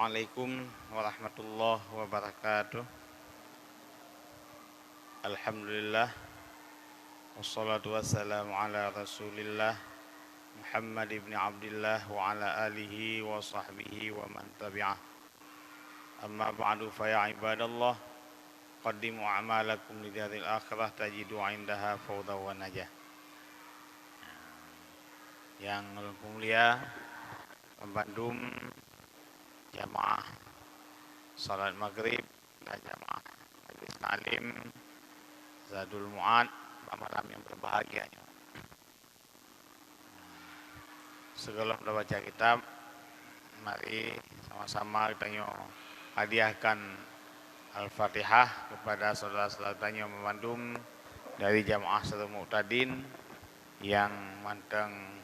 Assalamualaikum warahmatullahi wabarakatuh. Alhamdulillah. Wassalatu wassalamu ala rasulillah Muhammad ibn Abdillah wa ala alihi wa sahbihi wa man tabi'ah. Amma ba'du fa ya ibadallah, qaddimu a'malakum lidharil akhirah tajidu indaha fawda wa najah. Yang mulia Bandung jamaah salat maghrib dan jamaah majlis ta'lim Zadul Mu'ad malam yang berbahagia. Sebelum kita baca kitab, mari sama-sama kita hadiahkan Al-Fatihah kepada saudara-saudara kita memandum dari jamaah Sadul Mu'tadin yang manteng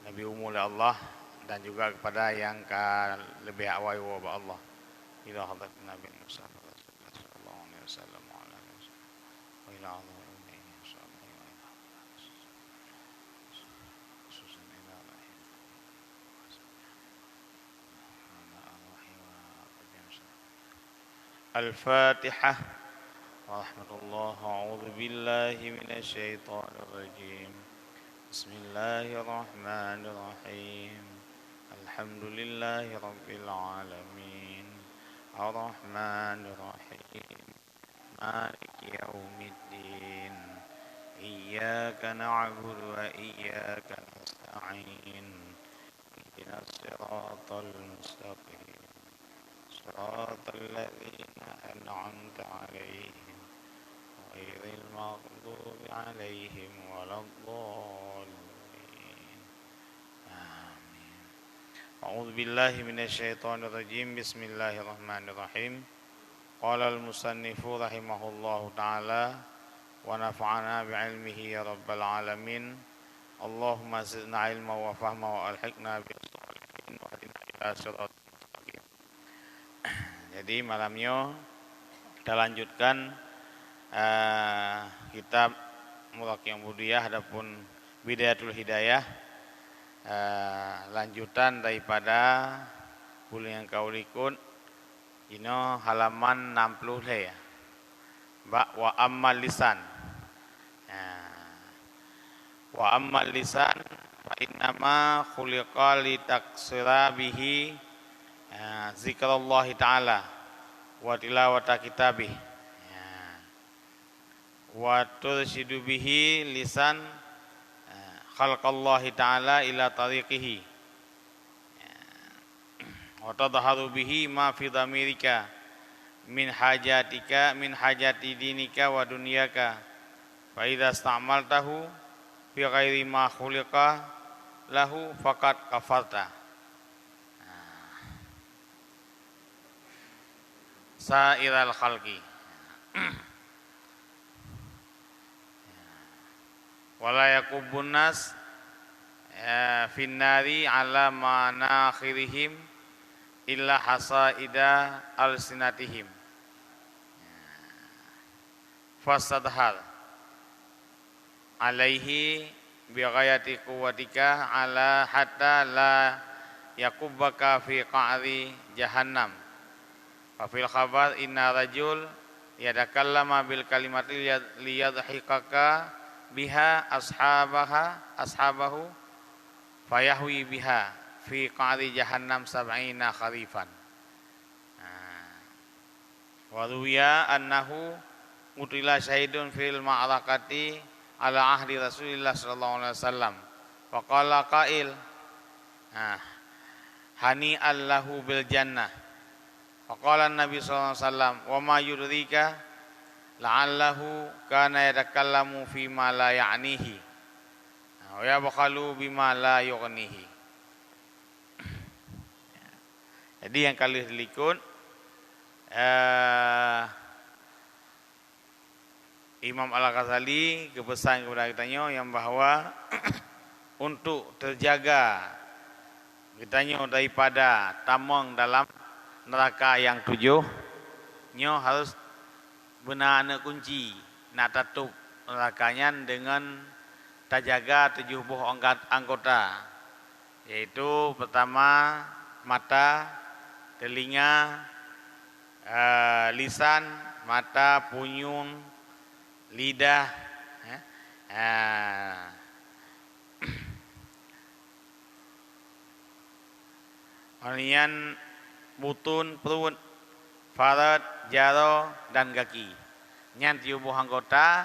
Nabi umul Allah, dan juga kepada yang lebih awal wa Allah ila hadrat Nabi sallallahu alaihi wasallam wa ila Al-Fatihah. Rahmatullah. A'udzu billahi minasy syaithanir rajim. Bismillahirrahmanirrahim. Alhamdulillahi rabbil alamin. Ar-Rahmanir Rahim. Maliki yaumiddin. Iyyaka na'budu wa iyyaka nasta'in. Ihdinas siratal mustaqim. Siratal ladzina an'amta 'alaihim ghairil maghdubi 'alaihim waladdallin. Amin. A'udzu billahi minasyaitonir rajim. Bismillahirrahmanirrahim. Qala al-musannifu rahimahullahu ta'ala wa nafa'ana bi'ilmihi ya rabbal alamin. Allahumma zidna ilma wa fahma wa alhiqna bis-shalihin wa hadina ila siratal mustaqim. Jadi malamnya kita lanjutkan kitab Muraqiyah Budiyah adapun Bidayatul Hidayah, lanjutan daripada bulan yang kaulikun ini halaman 60 ya. Wa ammal lisan. Wa ammal lisan fa innama khuliqa li taksira bihi zikrullah ta'ala wa tilawata kitabih wa turshidu bihi lisan khalqallahi ta'ala ila tariqihi wa tadhaharu bihi ma fi dhamirika min hajati dinika wa dunyaka fa idza ista'maltahu fi ghairi ma khuliqa lahu faqad kafarta. Sa'iral khalqi wala yakubun nas finnari ala manakhirihim illa hasaida alsinatihim fasadhar alaihi bighayati quwwatika ala hatta la yakubbaka fi qa'ri jahannam. Wa fil khabar inna rajul yadakallama bil kalimati liyadhikaka biha ashabahu fayahwi biha fi qa'ri jahannam sab'ina kharifan. Wa ruwiya annahu mutila syahidun fil ma'rakati ala ahdi Rasulillah sallallahu alaihi wasallam wa qala qail hani allahu bil jannah. Faqala Nabi sallallahu alaihi wasallam wa ma yudrika la'allahu kana yatakallamu fi ma la ya'nihi wa yabkhalu bima la yughnihi. Jadi yang kali likun Imam Al-Ghazali kepesan kepada kitanya yang bahwa untuk terjaga kitanya daripada tamang dalam neraka yang 7 nyo harus benar kunci nak tutup nerakanya dengan terjaga 7 buah anggota, yaitu pertama mata, telinga, lisan, mata, punyung, lidah, ya. Kemudian butun, perut, farad, jaro, dan kaki. Nyan tubuh anggota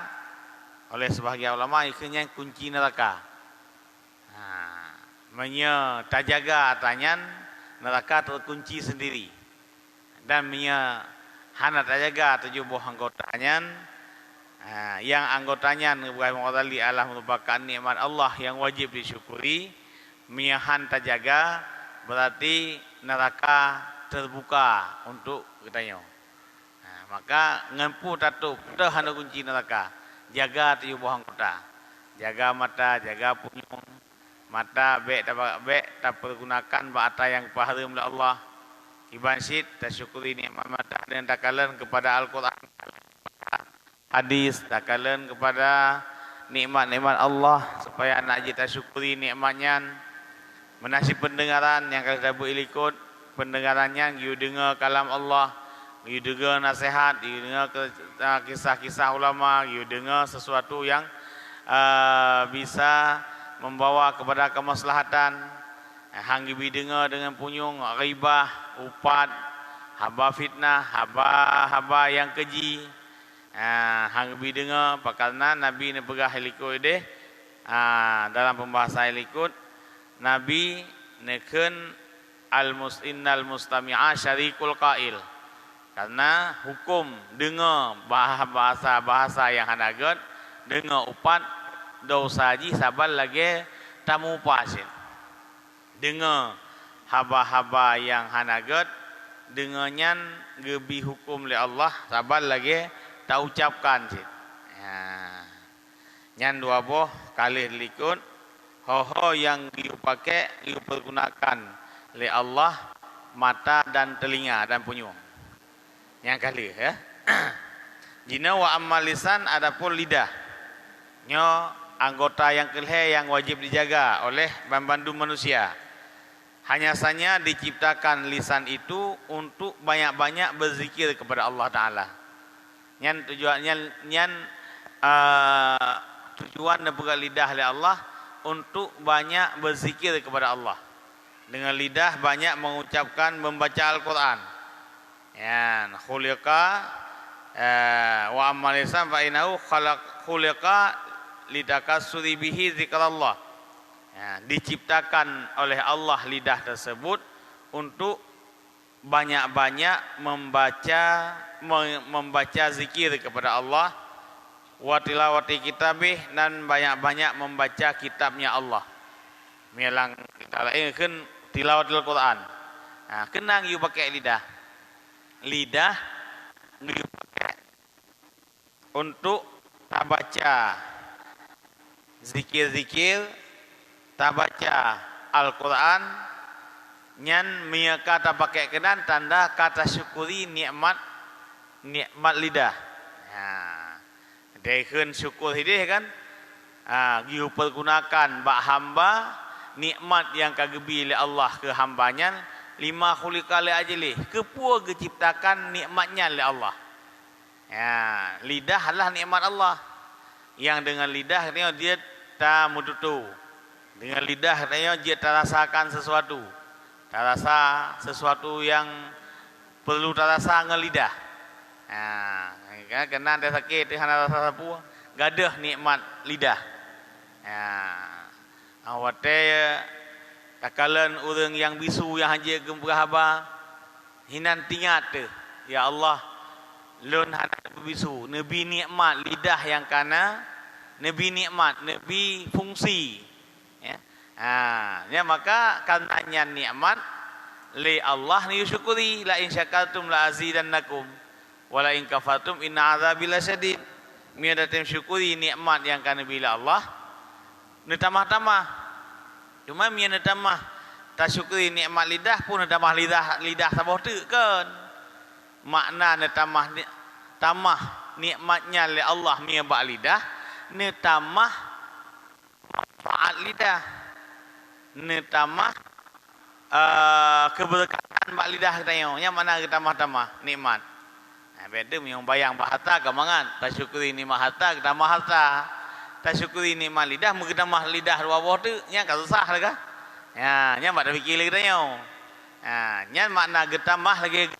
oleh sebahagian ulama ikhnya kunci neraka. Menya tajaga atanyan neraka terkunci sendiri. Dan menya hana tajaga tubuh anggotanya, yang anggotanya Ibrahim Ghazali adalah merupakan nikmat Allah yang wajib disyukuri. Menya han tajaga berarti neraka terbuka untuk katanya. Maka ngempu tatup dah hana kunci neraka. Jaga tubuh anggota. Jaga mata, jaga punyung. Mata tak pergunakan mata yang paharam oleh Allah. Iban syid tasyukuri nikmat mata dan takalan kepada Al-Quran, hadis, takalan kepada nikmat-nikmat Allah supaya anak kita syukuri nikmatnya. Menasib pendengaran yang kalau dapat ikut pendengarannya, you dengar kalam Allah, you dengar nasihat, you dengar kisah-kisah ulama, you dengar sesuatu yang bisa membawa kepada kemaslahatan. Hang gibi dengar dengan punyung ghibah, upat, haba fitnah, haba yang keji. Hang gibi dengar pakalna Nabi ni pegah helikut deh. Dalam pembahasan helikut Nabi neken al-innal mustami'a syarikul qail. Karena hukum dengar bahasa yang hanagat, dengar upat dosa ji sabal lagi tamu pasin. Dengar haba-haba yang hanagat, dengannya gebi hukum oleh Allah sabal lagi tak ucapkan sih. Nyan dua boh kali likut ho yang dipakai dipergunakan oleh Allah, mata dan telinga dan punyung. Yang kali ya. Jina wa ammal lisan adapun lidah. Nyo anggota yang kelih yang wajib dijaga oleh bandu manusia. Hanya saja diciptakan lisan itu untuk banyak-banyak berzikir kepada Allah Taala. Nyan tujuan dan lidah oleh Allah untuk banyak berzikir kepada Allah. Dengan lidah banyak mengucapkan, membaca Al-Quran. Ya, khuliqa wa ammal lisan fa innahu khuliqa litakassuri bihi zikrullah. Ya, diciptakan oleh Allah lidah tersebut untuk banyak-banyak membaca zikir kepada Allah, wa tilawati kitabih, dan banyak-banyak membaca kitabnya Allah. Melang kalau kan tilawatul Quran. Kenang you pakai lidah. Lidah you pakai untuk tak baca zikir-zikir, tak baca Al-Quran, nyan mia kata pakai kenan tanda kata syukuri nikmat lidah. Dekhen syukur hidih kan, you pergunakan bak hamba nikmat yang kagebi oleh Allah ke hambanya, lima khuliqa li ajli, kepua diciptakan nikmatnya oleh Allah. Ya, lidah adalah nikmat Allah. Yang dengan lidah dia tak mututu. Dengan lidah dia tak rasakan sesuatu. Tak rasa sesuatu yang perlu tak rasa dengan lidah. Kena ada sakit, hana rasa sapu, gadah nikmat lidah. Awate takalan orang yang bisu yang haji gembira haba, hinan tingat tu, ya Allah, lun hana bisu, nabi nikmat lidah yang kana, nabi nikmat, nabi fungsi. Ya, maka karenanya nikmat li Allah ni syukuri, la in syakartum la azidannakum. Wala in kafartum inna azabi lasyadid. Miada tem syukuri nikmat yang kana bila Allah, netamah-tamah. Cuma mia netamah tak syukuri nikmat lidah pun netamah lidah sabah tu kan. Makna netamah tamah nikmatnya oleh Allah mia bak lidah, netamah manfaat lidah. Netamah keberkatan mak lidah kita yang mana kita tambah nikmat. Beda yang bayang harta gamangan, tak syukuri nikmat harta kita tambah harta. Tak syukuri nikmat lidah, mungkin tambah lidah bawah tu nya kan susah lagi. Ya, nya mak dah fikir lagi tanya. Nya makna getambah lagi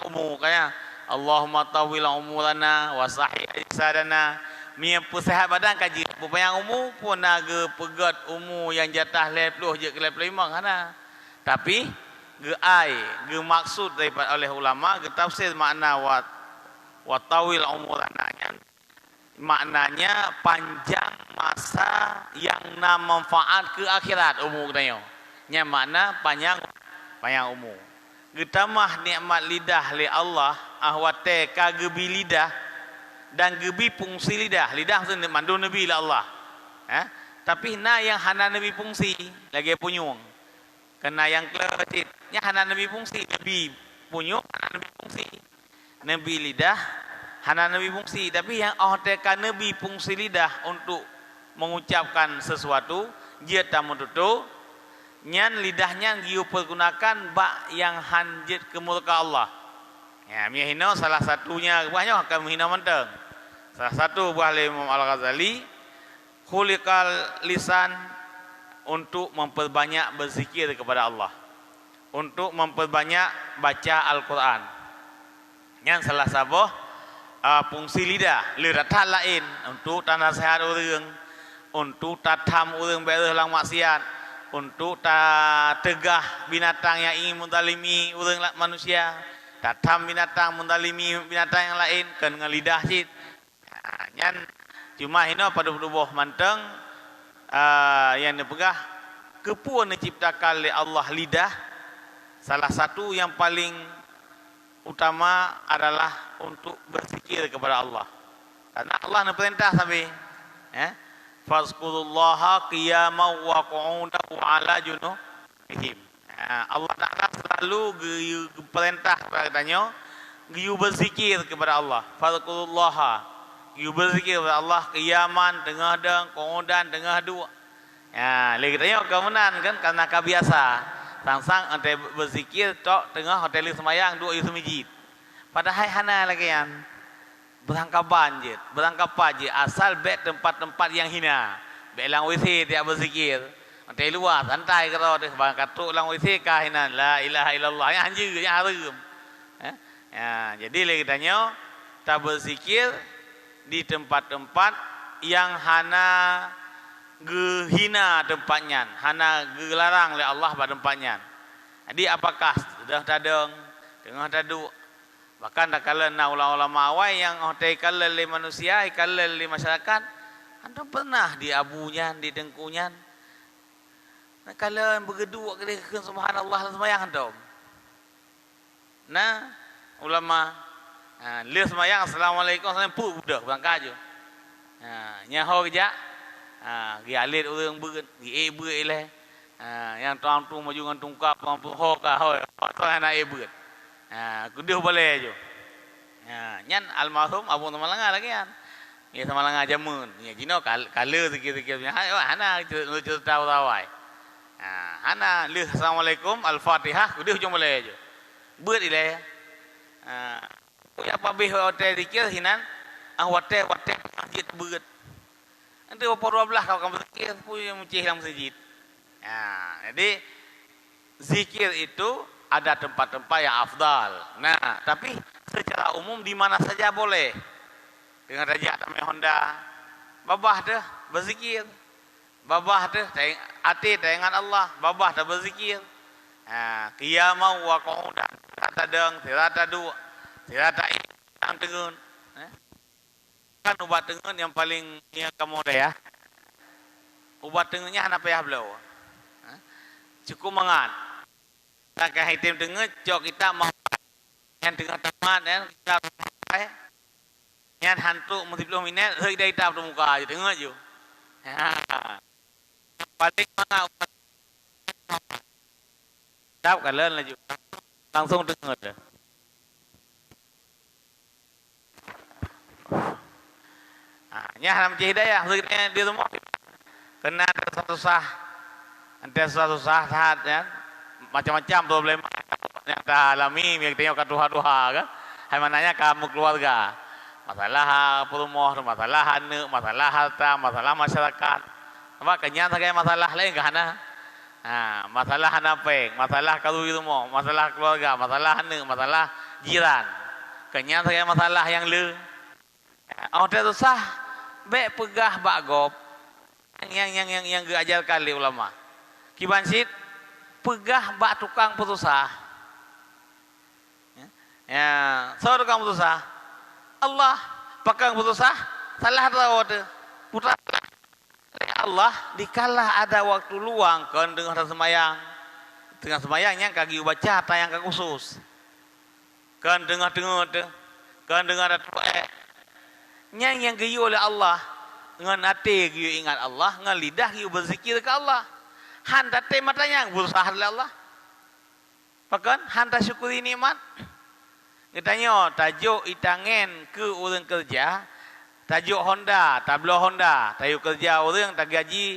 umur kaya Allahumma tawil umurana wa sahih ajsadana. Mia pusehat badan kaji pupayang umur pun naga pegat umur yang jatah 50 je ke 55 kana. Tapi ge ge maksud daripada oleh ulama ge tafsir makna wa tawil umurana, maknanya panjang masa yang na manfaat ke akhirat umur kita nya makna panjang umur. Getamah nikmat lidah li Allah ahwate ka gebi lidah dan gebi fungsi lidah maksudnya mandu nabi la Allah. Tapi na yang hana nabi fungsi lagi punyung. Kena yang keletit nya hana nabi fungsi, nabi punyung hana nabi fungsi. Nabi lidah hana nabi fungsi, tapi yang ahwate nabi fungsi lidah untuk mengucapkan sesuatu dia tak menutup nyan lidahnya giu pergunakan bak yang hanjit ke murka Allah. Ya, mihino salah satunya banyak akan menghina menteng. Salah satu buah Imam Al-Ghazali khuliqal lisan untuk memperbanyak berzikir kepada Allah, untuk memperbanyak baca Al-Quran. Yang salah satu fungsi lidah liratan lain untuk tanah sehat orang, untuk tatam orang berlang maksiat, untuk tegah binatang yang ingin mendalimi orang manusia, tatam binatang mendalimi binatang yang lain dengan lidah cit. Nyan cuma hino pada tubuh manteng yang dipegah kepuan diciptakan oleh Allah lidah. Salah satu yang paling utama adalah untuk berzikir kepada Allah. Karena Allah nak perintah sampai fazkurullaha qiyaman wa qu'udan wa ala junubihim. Allah Ta'ala selalu perintah katanya you berzikir kepada Allah. Fazkurullaha, you berzikir kepada Allah qiyaman tengah dan qu'udan tengah dua. Lagi tanya kemudian kan karena kebiasa sang ante berzikir tok tengah hotel semayang dua isu masjid. Padahal hana lagi yang berangkapan je asal bet tempat-tempat yang hina. Bet lang WC dia berzikir. Nanti luar santai kata dia bang katuk lang WC kah hina la ilaha illallah yang anjir yang haram. Jadi lagi tanya tak berzikir di tempat-tempat yang hana gehina tempatnya, hana gelarang oleh Allah pada tempatnya. Jadi apakah sudah tadeng tengah taduk. Bahkan tak kala na ulama awal yang hotel kala le manusia, kala le masyarakat, antum pernah di abunya, di dengkunya. Nak kala bergeduk ke subhanallah semayang antum. Nah, ulama le semayang assalamualaikum sampai pu budak berangkat je. Nyaho kerja. Gi alit orang beut, gi beut le. Yang tuang tu maju dengan tungkap, tuang tu hoka hoi, tu anak beut. Kuduh boleh je. Nyan almarhum Abu Tamalanga lagi kan. Ya Tamalanga jamun. Ya jino kala sikit-sikit punya. Hana cerita tahu-tawai. Hana lih assalamualaikum al-Fatihah kuduh je boleh je. Beut ile. Ya pabih hotel dikir hinan hotel masjid beut. Nanti apa 12 kau akan berzikir punya muncih dalam masjid. Jadi zikir itu ada tempat-tempat yang afdal. Nah, tapi secara umum di mana saja boleh. Dengan raja tamai Honda, babah dah berzikir. Babah dah hati dengan Allah, babah dah berzikir. Qiyamau wa qu'udan. Tirata deng, tirata dua, tirata yang tengun. Kan ubat tengun yang paling yang kamu dah ya. Ubat tengunnya apa ya belau? Cukup mangan. Tak kaya hitam tengah, jok kita mau yang tengah teman, kita yang hantu mesti belum minat, saya dah hitam muka aja tengah je. Paling mana tahu kalian lagi langsung tengah dah. Nya haram hidayah, di rumah kena ada suatu sah saat ya. macam-macam problem yang kita alami, yang tengok kat duha-duha kan. Hai mananya kamu keluarga. Masalah rumah, masalah anak, masalah harta, masalah masyarakat. Apa kenyang saja masalah lain ke hana. Masalah hanapeng, masalah kalui rumah, masalah keluarga, masalah anak, masalah jiran. Kenyang saja masalah yang le. Orang susah, baik pegah bagop. Yang diajarkan oleh ulama. Kibansit pegah bak tukang putusah. So tukang putusah. Allah pakang putusah salah rawat putra Allah dikala ada waktu luang kan dengan semayang kaki baca tayang ke khusus kan dengar ada yang giyu oleh Allah dengan hati giyu ingat Allah dengan lidah giyu berzikir ke Allah han tate matanya berusaha oleh Allah pakan han ta syukuri nikmat. Katanya tajuk itangen ke orang kerja, tajuk Honda, tablo Honda, tajuk kerja orang tak gaji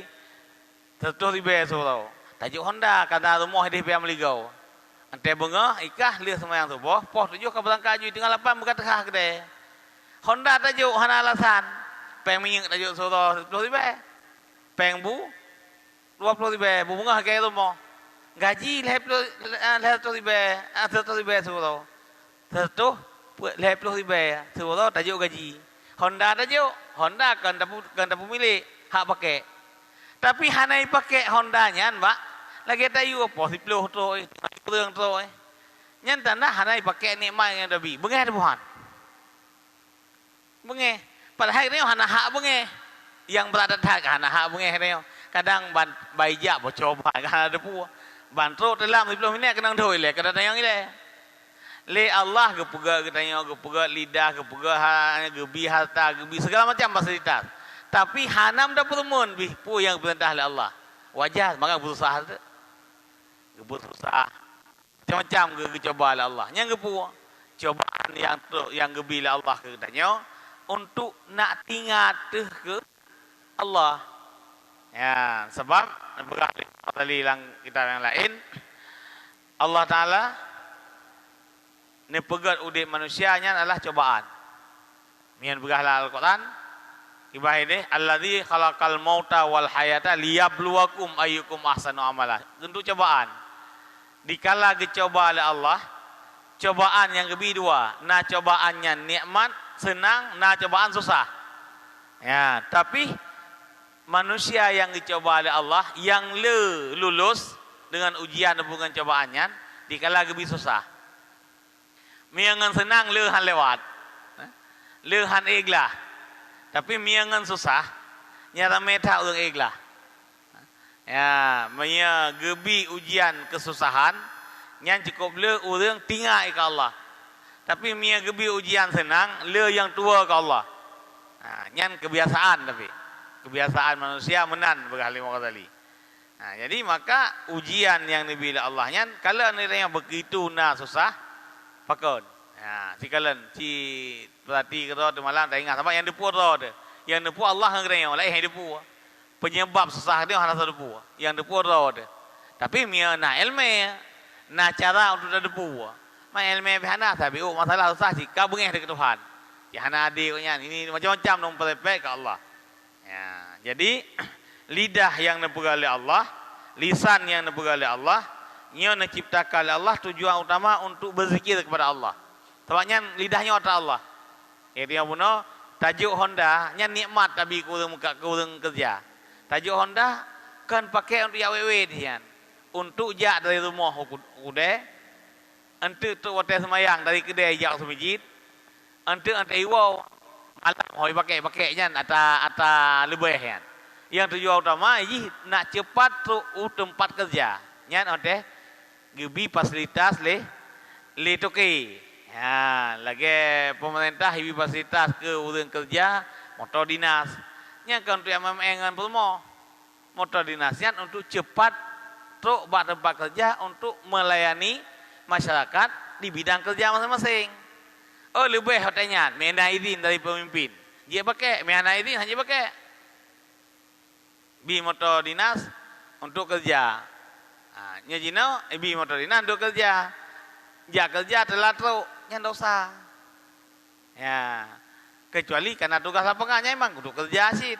100,000 surau. Tajuk Honda kata rumah di pihak meligau. Ante bunga ikah lihat semayang subuh, poh tujuh ke berangkat ju tinggal 8 berkata kah kedai. Honda tajuk hana alasan, peng minyak tajuk surau 10,000, peng bu 20,000, bu bunga ke rumah. Gaji 100,000 surau. Tentu 50,000 surau tajuk gaji. Honda tajuk, Honda kan tapu milik hak pakai. Tapi hanai pakai Hondanya mbak, lagi tayu apa 10 tu, kurang tu. Nyan tanah hanai pakai nikmat yang lebih. Bengeh Tuhan. Bengeh. Padahal ni hana hak bengeh. Yang berada hak hana hak bengeh ni. Kadang baijak bercoba kan ada pu. Bantu dalam 10 minit kena doi le, kadang yang ile. Le Allah kepuga katanya kepuga lidah kepuga gebi harta gebi segala macam fasilitas tapi hanam dah permun pu yang perintah oleh Allah wajar maka berusaha tu berusaha macam-macam coba oleh Allah yang gepu cobaan yang gebi oleh Allah katanya untuk nak tinggal ke Allah ya sebab berkali kita yang lain Allah Taala ni pegat udik manusianya adalah cobaan. Mian begahlah Al-Quran. Ibah ini allazi khalaqal mauta wal hayata liyabluwakum ayyukum ahsanu amala. Untuk cobaan. Dikala dicoba oleh Allah, cobaan yang kedua, nah cobaannya nikmat, senang, nah cobaan susah. Ya, tapi manusia yang dicoba oleh Allah yang lulus dengan ujian hubungan cobaannya dikala lebih susah. Miangan senang lehan lewat. Lehan ikhlas. Tapi miangan susah nyata meta orang ikhlas. Ya, maya gebi ujian kesusahan nyan cukup le orang tinggal ke Allah. Tapi mia gebi ujian senang le yang tua ke Allah. Nyan kebiasaan tapi. Kebiasaan manusia menan berkali kali. Jadi maka ujian yang dibila Allah nyan kalau nilai yang begitu susah pakon. Si kalian si berarti kata tu malam tak ingat apa yang depu tu. Yang depu Allah yang kena lain yang depu. Penyebab susah dia hanya satu depu. Yang depu tu. Tapi mia na ilmu na cara untuk depu. Ma ilmu behana tapi masalah susah si kau bengeh dekat Tuhan. Ya hana adiknya ini macam-macam dong perpek ke Allah. Ya, jadi lidah yang dipegang oleh Allah, lisan yang dipegang oleh Allah, ia diciptakan oleh Allah tujuan utama untuk berzikir kepada Allah. Sebabnya lidahnya otak Allah. Dia punya tajuk Honda, nya nikmat tapi kurang muka kurang kerja. Tajuk Honda kan pakai untuk yawewe dia. Untuk jak dari rumah udah, untuk tu hotel semayang dari kedai jak ke masjid, untuk iwau malam hoi pakai nya ata lebih kan. Yang tujuan utama ini nak cepat tu tempat kerja. Nya hotel gibi fasilitas le toke. Ya, lagi pemerintah hibi fasilitas ke orang kerja motor dinas. Nya kan untuk yang mengengan permo. Motor dinasnya untuk cepat truk buat tempat kerja untuk melayani masyarakat di bidang kerja masing-masing. Oh lebih hotelnya, mena izin dari pemimpin. Dia pakai, mena izin hanya pakai. Bi motor dinas untuk kerja. Nya jino ibi motorina do kerja. Ja kerja telat tu nya dosa. Ya. Kecuali karena tugas lapangannya emang kudu kerja sih.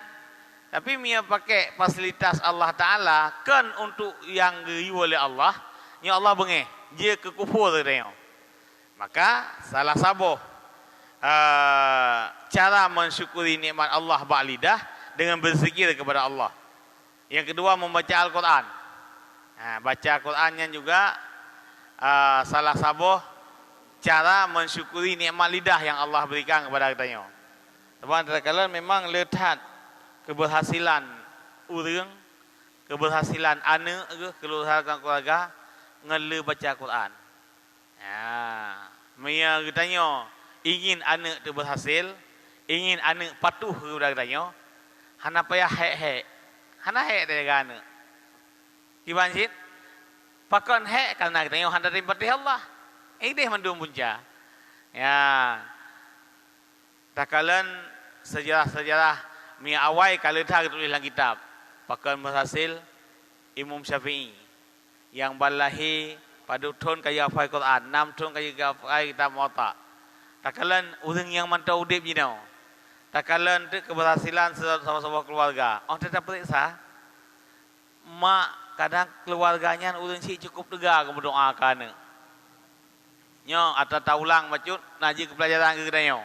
Tapi mia pakai fasilitas Allah Taala kan untuk yang geu oleh Allah, nya Allah bengeh, dia kekufur tadi. Maka salah sabo cara mensyukuri nikmat Allah ba'lidah dengan berzikir kepada Allah. Yang kedua membaca Al-Quran. Baca Al-Qurannya juga salah sabo cara mensyukuri nikmat lidah yang Allah berikan kepada kita. Teman terkala memang letak keberhasilan urang, keberhasilan anak ke keluarga keluarga ngele baca Quran. Mia katanya ingin anak tu berhasil, ingin anak patuh kepada katanya, hana payah hek, hana hek dengan anak. Kiban sit, pakon hek karena katanya hana terima Allah. Ini mendung punca. Ya, takalan sejarah-sejarah mia awai kalau tak tulis dalam kitab, pakon berhasil Imam Syafi'i yang balahi pada tahun kaya hafal Quran, 6 tahun kaya hafal kitab Muwatta. Takalan orang yang mantau udip jinau. Takalan tu keberhasilan sama-sama keluarga. Oh tetap periksa. Mak kadang keluarganya orang si cukup lega ke berdoa kana. Nyo atau taulang macut naji ke pelajaran ke kedanyo.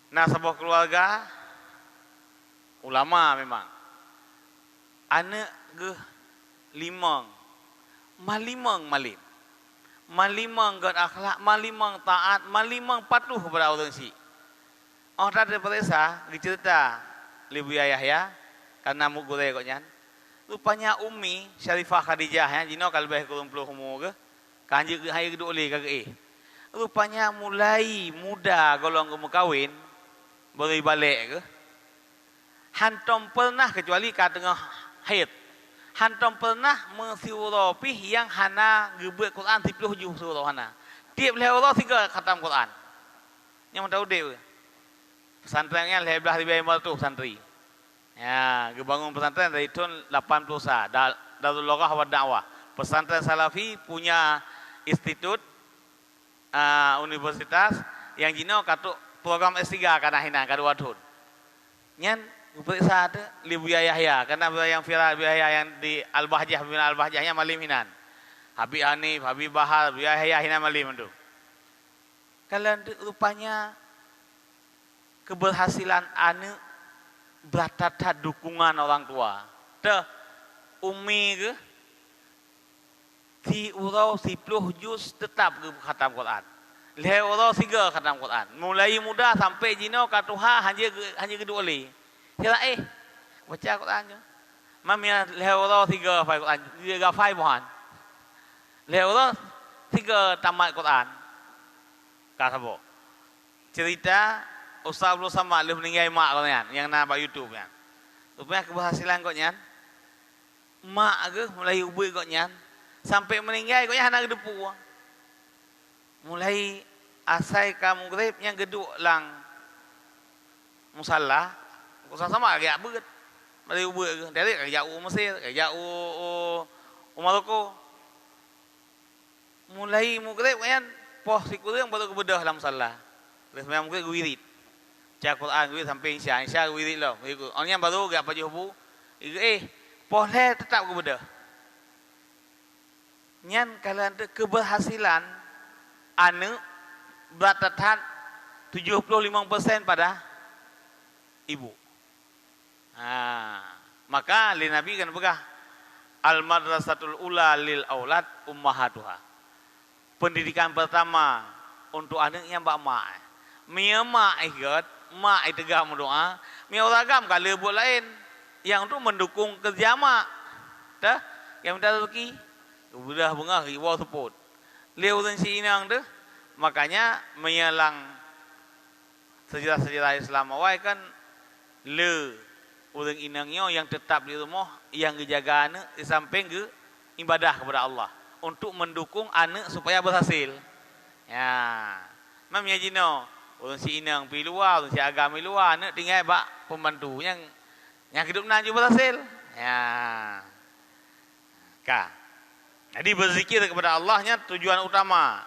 Nah sebuah keluarga ulama memang. Anak ke limang malimang malim. Malimang god akhlak, malimang taat, malimang patuh kepada orang si. Oh tak ada periksa, dicerita Ibu Yahya karena mugure koknya. Rupanya Ummi Syarifah Khadijah ya, jino kalbeh 20 umur ke. Kanji ke hari kedua oleh kagak rupanya mulai muda golong ke kawin baru balik ke. Hantom pernah kecuali kat tengah haid. Hantom pernah mensiurapi yang hana gebuat Quran 37 surah hana. Tiap leher Allah 3 khatam Quran. Yang tahu dia. Pesantrennya leher belah ribu tu santri. Ya, gebangun pesantren dari tahun 80 Darul Lughah wa Da'wah. Pesantren Salafi punya institut universitas yang jino katuk program S3 kana hina kadua tahun. Nyan periksa ada Ibu Yahya karena yang viral Ibu Yahya yang di Al-Bahjah, pimpinan Al-Bahjahnya malim hinan. Habib Hanif, Habib Bahar, Ibu Yahya hinan malim itu. Kalian rupanya keberhasilan anak beratat dukungan orang tua. Teh Umi ke si urau 10 juz tetap ke khatam Quran. Leher urau 3 khatam Quran. Mulai muda sampai jino katuha hanya kedua oli. Sila baca Quran je. Mami leher urau 3 hafal Quran. Dia gafai bukan. Leher urau 3 tamat Quran. Kasabo. Cerita Ustaz Abdul Samad lu meninggal mak kau yang nampak YouTube kan. Rupanya keberhasilan kau nyan. Mak ke mulai ubui kau nyan. Sampai meninggal kau nyan anak depu. Mulai asai kamu grip yang geduk lang musalla. Kau sama agak berat. Mulai ubui ke. Dari agak Mesir, agak Maroko. Mulai mugrib kau nyan. Poh si kurang baru kebedah dalam musalla. Terus memang mugrib wirid. Cak Quran gue sampai insya wirid lah. Orangnya baru gak apa jubu. Boleh tetap gue beda. Nyan kalian tu keberhasilan anak beratat 75% pada ibu. Maka li Nabi kan begah al madrasatul ula lil aulad ummahatuha. Pendidikan pertama untuk anak yang bak mak. Mia mak ikut mak itu tegak mendoa, mia ragam kalau buat lain yang tu mendukung kerja mak, dah yang minta rezeki, sudah bunga riwa support. Leu dan si inang tu, makanya menyalang sejarah-sejarah Islam awal kan le orang inangnya yang tetap di rumah yang dijaga anak di samping ke ibadah kepada Allah untuk mendukung anak supaya berhasil. Ya, mam ya jino. Orang si inang pergi luar, orang si agama luar, anak tinggal bak pembantu yang hidup nanti berhasil. Ya. Ka. Jadi berzikir kepada Allahnya tujuan utama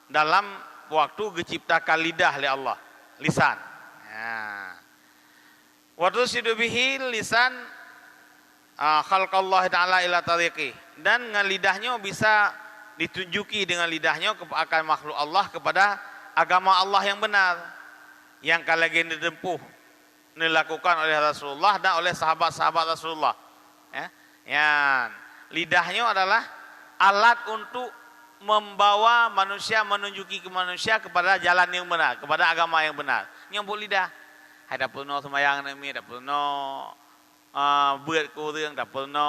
dalam waktu diciptakan lidah oleh Allah, lisan. Wa tusidu bihi lisan khalqallah ta'ala ila tariqi, dan dengan lidahnya bisa ditunjuki dengan lidahnya akan makhluk Allah kepada agama Allah yang benar yang kalagi ditempuh dilakukan oleh Rasulullah dan oleh sahabat-sahabat Rasulullah. Lidahnya adalah alat untuk membawa manusia, menunjuki ke manusia kepada jalan yang benar, kepada agama yang benar. Nyambut lidah. Hai tak perlu semayang nami, tak perlu buat kurang, tak perlu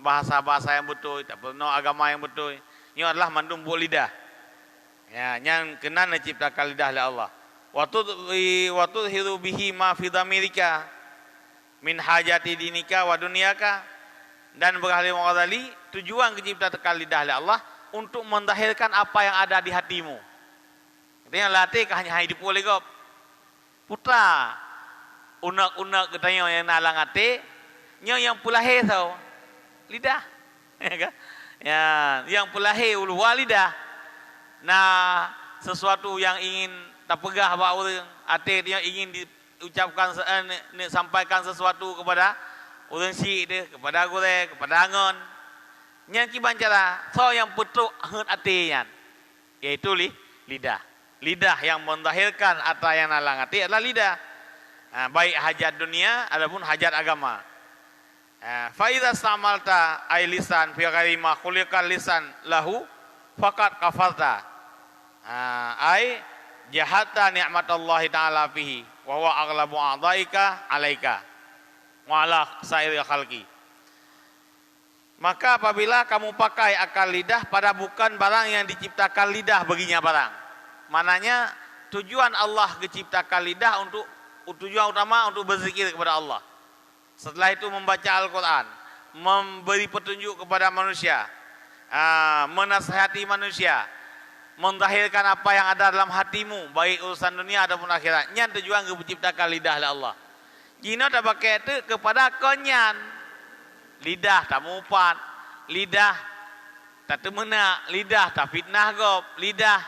bahasa-bahasa yang betul, tak perlu agama yang betul. Ini adalah mandum buat lidah. Yang kena diciptakan lidah oleh Allah. Waktu hiru bihi ma fi dhamirika min hajati dinika wa dunyaka, dan berkali Ghazali tujuan diciptakan lidah oleh Allah untuk mendahirkan apa yang ada di hatimu. Katanya latih hanya hidup boleh kau putra unak-unak katanya yang nalang hati yang pulahir tau lidah. Yang pulahir luar lidah. Nah, sesuatu yang ingin tak pegah bahawa orang hati dia ingin diucapkan, sampaikan sesuatu kepada orang si dia, kepada gore, kepada angon. Yang kiban cara so yang putuk hut hatinya, yaitu lidah. Lidah yang mendahirkan apa yang nalang hati adalah lidah. Baik hajat dunia ataupun hajat agama. Fa idza stamalta ay lisan fi ghairi ma khuliqal lisan lahu faqad kafarta. Ay jahata ni'matallahi ta'ala fihi wa huwa aghlabu a'dhaika 'alaika wa 'ala sa'iri khalqi. Maka apabila kamu pakai akal lidah pada bukan barang yang diciptakan lidah baginya barang. Mananya tujuan Allah diciptakan lidah untuk tujuan utama untuk berzikir kepada Allah. Setelah itu membaca Al-Quran, memberi petunjuk kepada manusia, menasihati manusia, mendahirkan apa yang ada dalam hatimu, baik urusan dunia ataupun akhirat. Yang tujuan diciptakan lidah oleh Allah. Jina tak pakai itu kepada konyan. Lidah tak mupat, lidah tak temena, lidah tak fitnah gop, lidah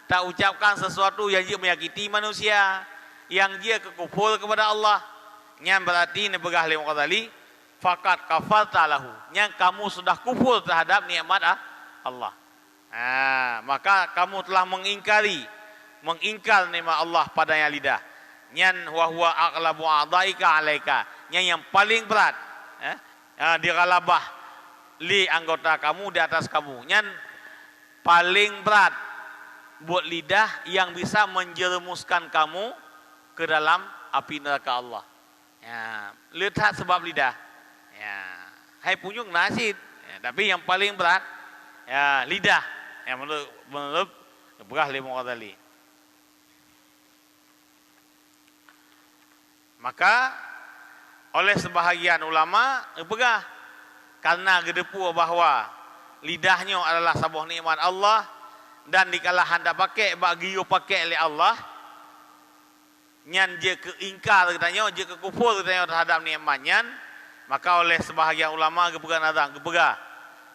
tak ucapkan sesuatu yang dia menyakiti manusia, yang dia kekufur kepada Allah. Yang berarti nebegah lewat Ghazali, fakat kafarta lahu, yang kamu sudah kufur terhadap nikmat Allah. Maka kamu telah mengingkar nikmat Allah padanya lidah. Yang huwa aqlabu a'dhaika 'alaika, yang paling berat digalabah li anggota kamu di atas kamu. Yang paling berat buat lidah yang bisa menjerumuskan kamu ke dalam api neraka Allah. Lihat sebab lidah. Hai punyung nasid, tapi yang paling berat lidah. Yang menurut Begah Imam Ghazali. Maka oleh sebahagian ulama begah karena gedepu bahawa lidahnya adalah sebuah nikmat Allah, dan dikala hendak pakai bagi you pakai oleh Allah, nyan je keingkar katanya, je kekufur katanya terhadap nikmatnya, maka oleh sebahagian ulama gebegah nazar, gebegah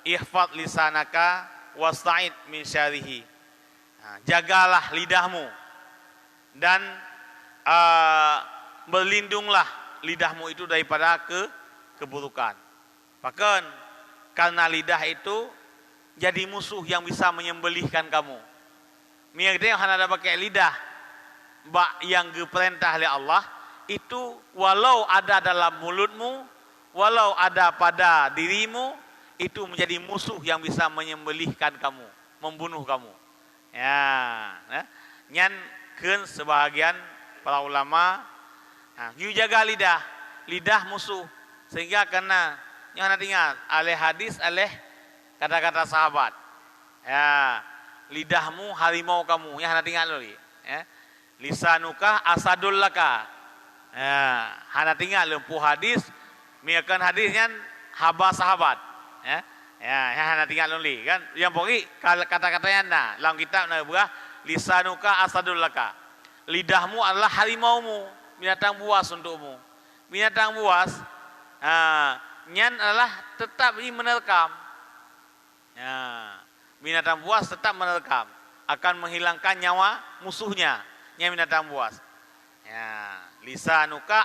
ihfad lisanaka wasta'id min syarihi. Jagalah lidahmu dan berlindunglah lidahmu itu daripada keburukan. Bahkan karena lidah itu jadi musuh yang bisa menyembelihkan kamu. Misalnya yang hendak pakai lidah yang diperintah oleh Allah itu, walau ada dalam mulutmu, walau ada pada dirimu, itu menjadi musuh yang bisa menyembelihkan kamu, membunuh kamu. Nyan keun sebahagian para ulama, you jaga lidah musuh, sehingga kena yang hendak ingat alih hadis alih kata-kata sahabat. Lidahmu harimau kamu, yang hendak ingat lagi. Lisanuka asadul laka. Hendak ingat lempu hadis, miakan hadisnya haba sahabat. Yang hendak ingat lagi kan. Yang pokok kata-katanya nah, dalam kitab nak berah lisanuka asadul laka. Lidahmu adalah harimaumu, binatang buas untukmu. Binatang buas nyan adalah tetap ini menerkam. Ya, binatang buas tetap menerkam, akan menghilangkan nyawa musuhnya, nya binatang buas. Ya, lisanuka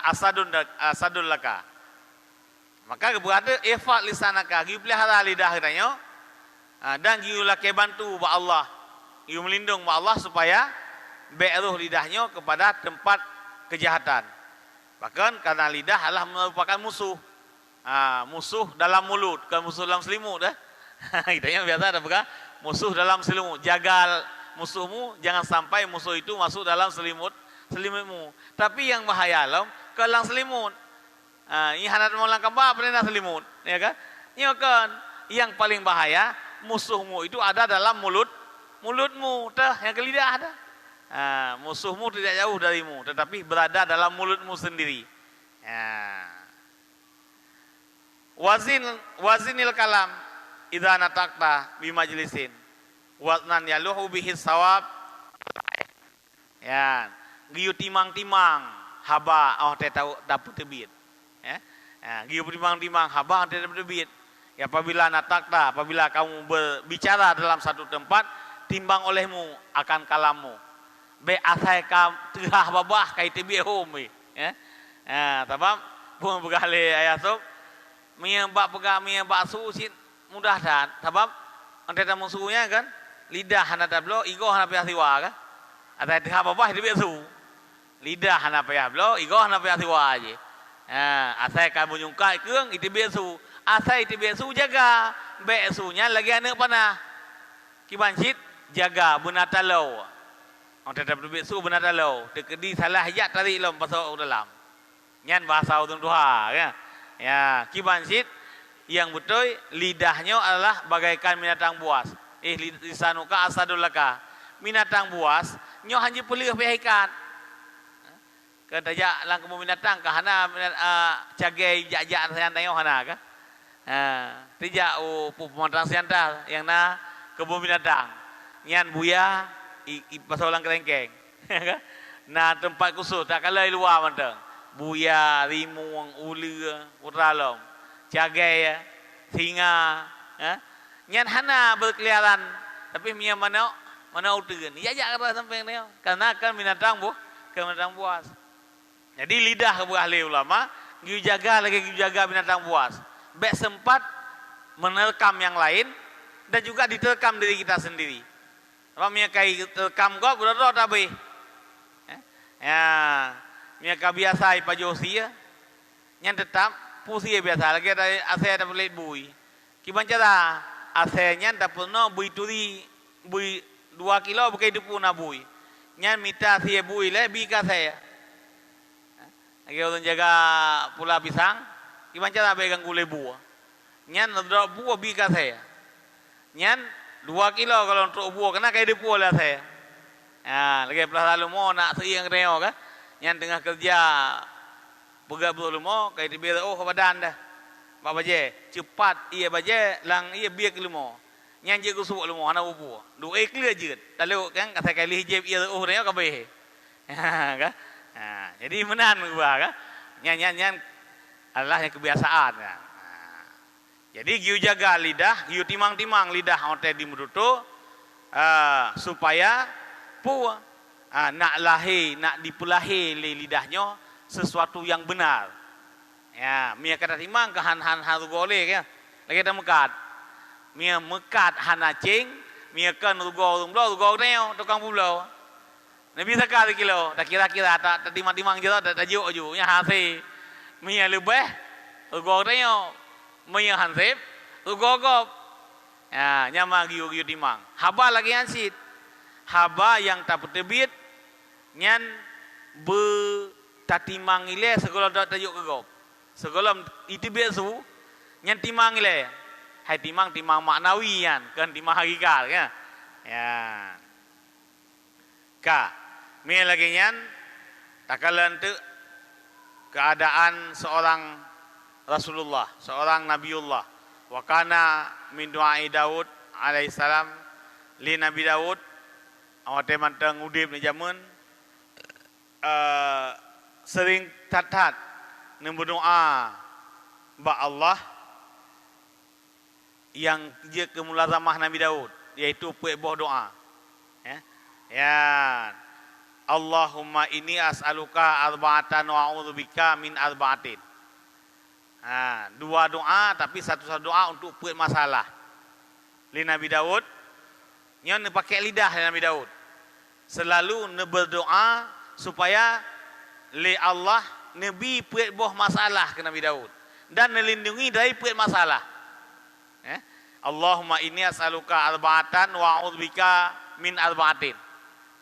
asadun laka. Maka berada efat lisanaka, giu pelihara lidah katanya, dan giu laki bantu ba Allah, giu melindung ba Allah supaya beruh lidahnya kepada tempat kejahatan. Bahkan karena lidah adalah merupakan musuh, musuh dalam mulut, bukan musuh dalam selimut dah. Kita yang biasa ada bukan musuh dalam selimut. Jaga musuhmu, jangan sampai musuh itu masuk dalam selimutmu. Tapi yang bahaya alam ke dalam selimut. Ini hanat mau langkah apa pernah selimut, ya kan? Ya kan? Yang paling bahaya musuhmu itu ada dalam mulutmu, yang ke lidah ada. Musuhmu tidak jauh darimu, tetapi berada dalam mulutmu sendiri. Wazinil kalam idza natakta bi majlisin waznan yaluhu bihi sawab. Ya, giu timang-timang haba teh tahu dapat tebit. Ya. Giu timang-timang haba teh dapat tebit. Ya, apabila natakta, apabila kamu berbicara dalam satu tempat, timbang olehmu akan kalammu. Be asai kam tengah babah kai tebit hom ya. Tabam pun begale ayat tu miyambak pegah miyambak susit mudah dan sebab ante tamu suhunya kan lidah hana tablo igo hana payah siwa kan ada tengah babah di besu lidah hana payah blo igo hana payah siwa aje asai kamu nyungkai keung itu besu asai itu besu jaga besunya lagi anak panah kibancit jaga bunatalau ante tablo besu bunatalau tekedi salah hajat tarik lom pasal dalam nyan bahasa utung duha kan ya kibancit yang betul lidahnya adalah bagaikan binatang buas. Lisanuka asadul laka. Binatang buas nyo hanya pelih ikan. Kata ja lang kemu binatang ka hana cagai jak-jak santai hana ka. Tija pemotong santai yang na kebun binatang. Nyan buya pasolang kerengkeng. Nah tempat khusus tak kalai luar manteng. Buya, rimung, ula, uralong. Cagai, singa, nyan hana berkeliaran, tapi mia mana utugan, ya jangan sampai ni, karena kan binatang buas. Jadi lidah ahli ulama, giu jaga binatang buas, baik sempat menerkam yang lain dan juga diterkam diri kita sendiri. Apa mia kai terkam kau berdoa tapi, ya mia kabiasa ipajosi ya, nyan tetap pusi biasa lagi ada asai ada pelit bui. Kiban cara asainya dapat no bui turi bui 2 kilo bukai dupu na bui. Nyan mita si bui le bi ka saya. Lagi orang jaga pula pisang. Kiban cara pegang gule buah. Nyan drop buah bi ka saya. Nyan 2 kilo kalau untuk buah kena kai dupu lah saya. Lagi pelah lalu mau nak seiang reo kan. Nyan tengah kerja Pegak betul mo, kaya dibela badan dah. Bapa baje, cepat ia baje, lang ia biar ke lumo. Nyanyi ku subuh lumo, hana ubu. Dua clear je. Lalu kan kata kali hijab ia reo kabeh. Kan? Jadi menan gua kan. Nyan adalah yang kebiasaan kan. Jadi giu jaga lidah, giu timang-timang lidah ote di mulut tu supaya nak dipulahi lidahnya sesuatu yang benar. Ya, mia kata timang ke han haru gole ya. Lagi ada mekat. Mia mekat hana cing, mia kan rugo neo tukang pulau. Nabi sekali kilo, tak kira-kira tak timang je tak tajuk aju nya hase. Mia lebih rugo neo, mia hansep, rugo gop. Ya, nyama giu timang. Haba lagi ansit. Haba yang tak terbit nyan tatimang ile sekolah dak tajuk kegop. Sekolah itu biasa nyan timang ile. Hai timang maknawi kan timang hakikat kan. Ya. Mi lagi nyan takalan tu keadaan seorang Rasulullah, seorang Nabiullah. Wa kana min du'ai Daud alaihissalam li Nabi Daud awate mantang udip ni jamun sering tat-tat berdoa ba Allah yang dia kemulazamah Nabi Daud, yaitu buah doa. Ya. Allahumma inni as'aluka arba'atan wa a'udzubika min arba'atin. Dua doa tapi satu-satu doa untuk buat masalah. Li Nabi Daud, nya pakai lidah Nabi Daud. Selalu berdoa supaya li Allah Nabi buat buah masalah ke Nabi Daud dan melindungi dari buat masalah. Allahumma inni as'aluka arba'atan wa a'udzubika min arba'atin.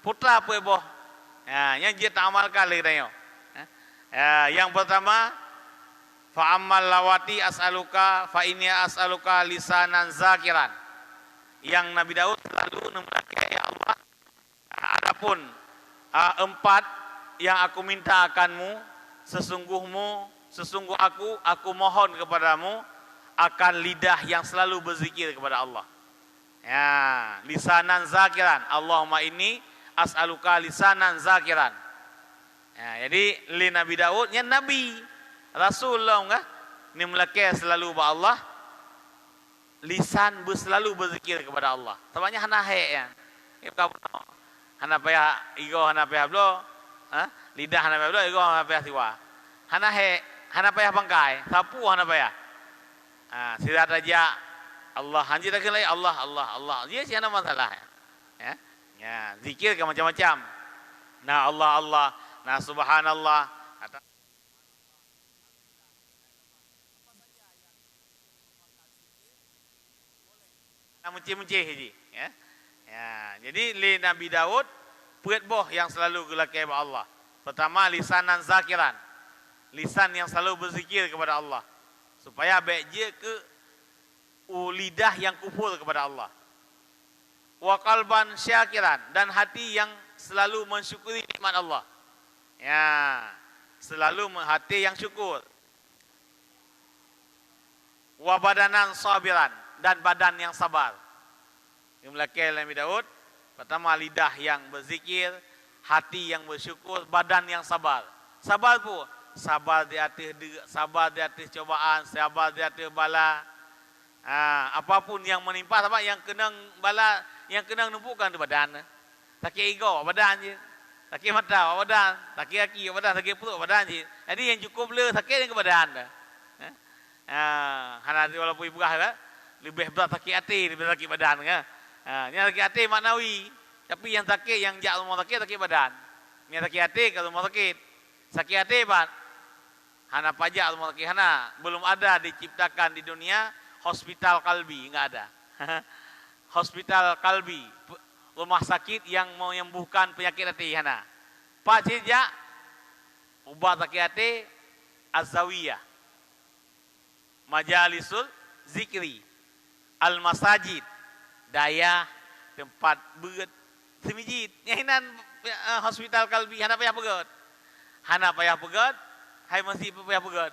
Putra buat buah. Yang dia tak amalkan lagi tanya. Yang pertama, fa ammal lawati as'aluka fa inni as'aluka lisanan zakiran. Yang Nabi Daud selalu meminta, ya Allah, adapun 4 yang aku minta akanmu, sesungguh aku mohon kepadamu akan lidah yang selalu berzikir kepada Allah. Ya, lisanan zakiran. Allahumma inni as'aluka lisanan zakiran. Ya, jadi li Nabi Daud nya Nabi Rasulullah enggak ni melakai selalu ba Allah lisan selalu berzikir kepada Allah. Tabanya hana he ya. Hana payah igo hana payah blo, lidah hana payah blo igo hana payah siwa. Hana he hana payah bangkai, sapu hana payah. Sirat aja Allah hanji tak lagi Allah. Dia sih hana masalah ya. Ya, zikir ke macam-macam. Nah Allah, nah subhanallah. Nah mencih-mencih je. Ya. Jadi li Nabi Daud buat boh yang selalu gelakai kepada Allah. Pertama lisanan zakiran. Lisan yang selalu berzikir kepada Allah. Supaya baik dia ke lidah yang kufur kepada Allah. Wa qalban syakiran, dan hati yang selalu mensyukuri nikmat Allah. Ya, selalu hati yang syukur. Wa badanan sabiran, dan badan yang sabar. Yang melakai Nabi Daud, pertama lidah yang berzikir, hati yang bersyukur, badan yang sabar. Sabar pun, sabar di atas cobaan, sabar di atas bala. Apapun yang menimpa, apa yang kena bala, yang kena numpukan tu badan. Sakit ego badan je. Sakit mata badan, sakit kaki badan, sakit perut badan je. Jadi yang cukup le sakit ke badan. Hana walaupun ibu lah, lebih berat sakit hati daripada sakit badan kan. Yang sakit hati maknawi, tapi yang sakit yang jak rumah sakit badan. Yang sakit hati ke rumah sakit. Sakit hati ban. Hana pajak rumah sakit hana, belum ada diciptakan di dunia hospital kalbi, enggak ada. Hospital kalbi, rumah sakit yang menyembuhkan penyakit hati hana. Pak Cijak ubat sakit hati az-zawiyah, majalisul zikri, al-masajid, daya tempat berat semijit. Nyahinan hospital kalbi hana payah pegat. Hana payah pegat, hai masih payah pegat.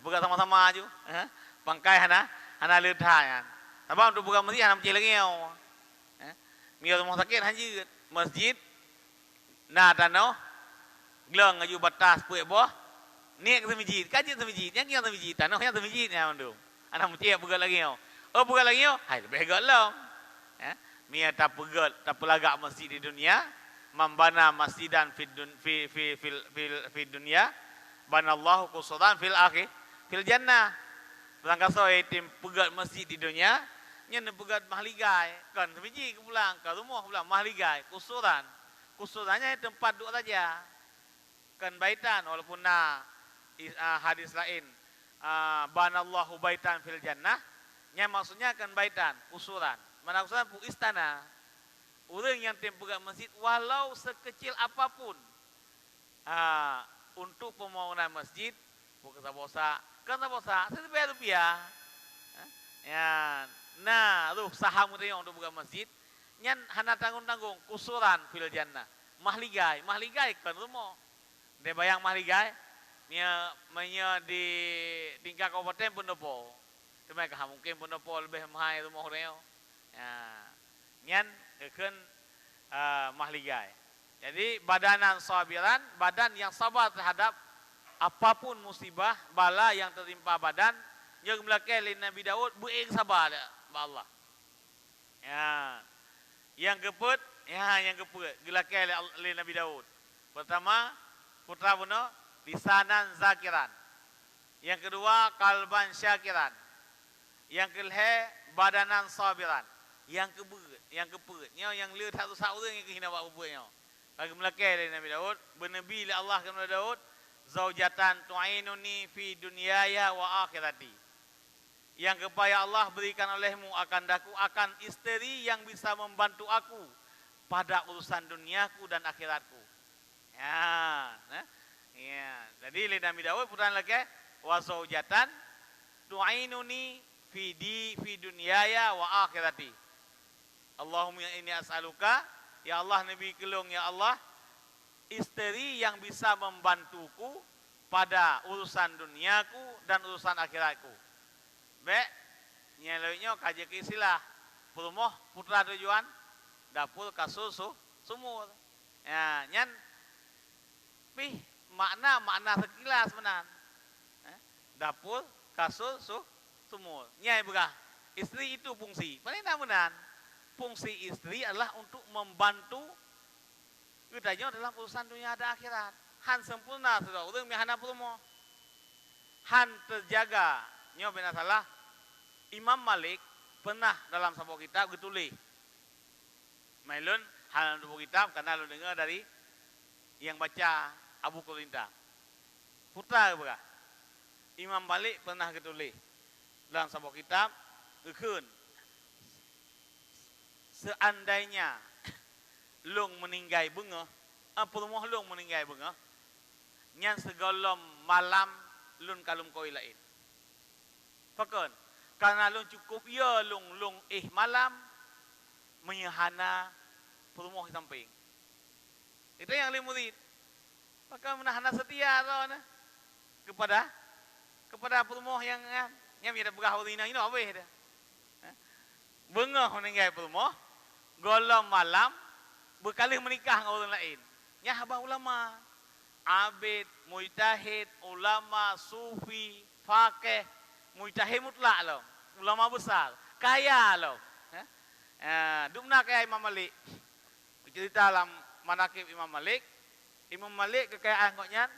Pegat sama-sama aja. Pangkai hana leuthan. Sebab untuk buka masjid hana mencih lagi. Mia rumah sakit hanjit masjid. Nah tanah geleng aju batas puek boh. Nek semijit, kaji semijit, yang kira semijit, tanah yang semijit ya mandum. Anak mencih pegat lagi. Pegat lagi. Hai lebih pegat lah. Mia tak pegat, tak pelagak masjid di dunia. Membana masjidan fi dunia. Banallahu qusudan fil akhir fil jannah. Pelanggar soal tim pegat masjid di dunia, nya pegat mahligai, kan sebiji ke pulang ke rumah pulang mahligai, kusurannya tempat duduk saja, kan baitan walaupun hadis lain, banallahu baitan fil jannah, nya maksudnya kan baitan, kusuran, mana kusuran pu istana, orang yang tim pegat masjid walau sekecil apapun, untuk pembangunan masjid, bukan bosa. Kan tak bosa, rupiah. Ya, nah, lu saham itu untuk buka masjid, nyan hana tanggung-tanggung kusuran fil jannah. Mahligai kan rumah. Dia bayang mahligai, nya di tingkat kabupaten pendopo. Cuma mungkin pendopo lebih mahal rumah dia. Ya, nyan kan mahligai. Jadi badanan sabiran, badan yang sabar terhadap apapun musibah, bala yang tertimpa badan, Yang belakang le Nabi Daud buing sabar dak ba Allah. Ya. Yang keput, yang keput belakang le Nabi Daud. Pertama, putra buno lisanan zakiran. Yang kedua, kalban syakiran. Yang kelih, badanan sabiran. Yang keput, yang lihat satu orang yang kena buat apa-apa. Bagi melakir dari Nabi Daud, bernabi li Allah kepada Daud, zaujatan tu'inuni fi dunyaya wa akhirati. Yang kepada Allah berikan olehmu akan isteri yang bisa membantu aku pada urusan duniaku dan akhiratku. Ya, ya. Jadi li Nabi Daud putra lagi wa zaujatan tu'inuni fi dunyaya wa akhirati. Allahumma inni as'aluka, ya Allah Nabi kelung, ya Allah, isteri yang bisa membantuku pada urusan duniaku dan urusan akhiratku. Baik, nyeloknya kaji kisilah, perumoh putra tujuan, dapur kasus sumur. Ya, nyan, pih makna sekilas benar. Dapur kasus sumur. Nyai begah, istri itu fungsi. Paling benar. Fungsi istri adalah untuk membantu kita dalam urusan dunia dan akhirat. Han sempurna sudah urang mihana perumoh. Han terjaga. Nyo benar salah. Imam Malik pernah dalam sebuah kitab ditulis. Mailun hal sebuah kitab karena lu dengar dari yang baca Abu Qurinta. Putra berkah. Imam Malik pernah ditulis dalam sebuah kitab gekun. Seandainya long meninggai bunga, perumoh long meninggai bunga, nyan segolom malam lun kalum koi lain. Fakon, karena lun cukup ya lung malam menyahana perumoh samping. Itu yang limurid. Maka menahana setia tu kepada perumoh yang ada berah urina ini apa dia? Bunga meninggai perumoh. Golong malam berkali menikah dengan orang lain. Nyahbah ulama, abid, mujtahid, ulama, sufi, faqih, mujtahid mutlak loh. Ulama besar, kaya loh. Dumna kaya Imam Malik. Cerita dalam manakib Imam Malik. Imam Malik kekayaan koknya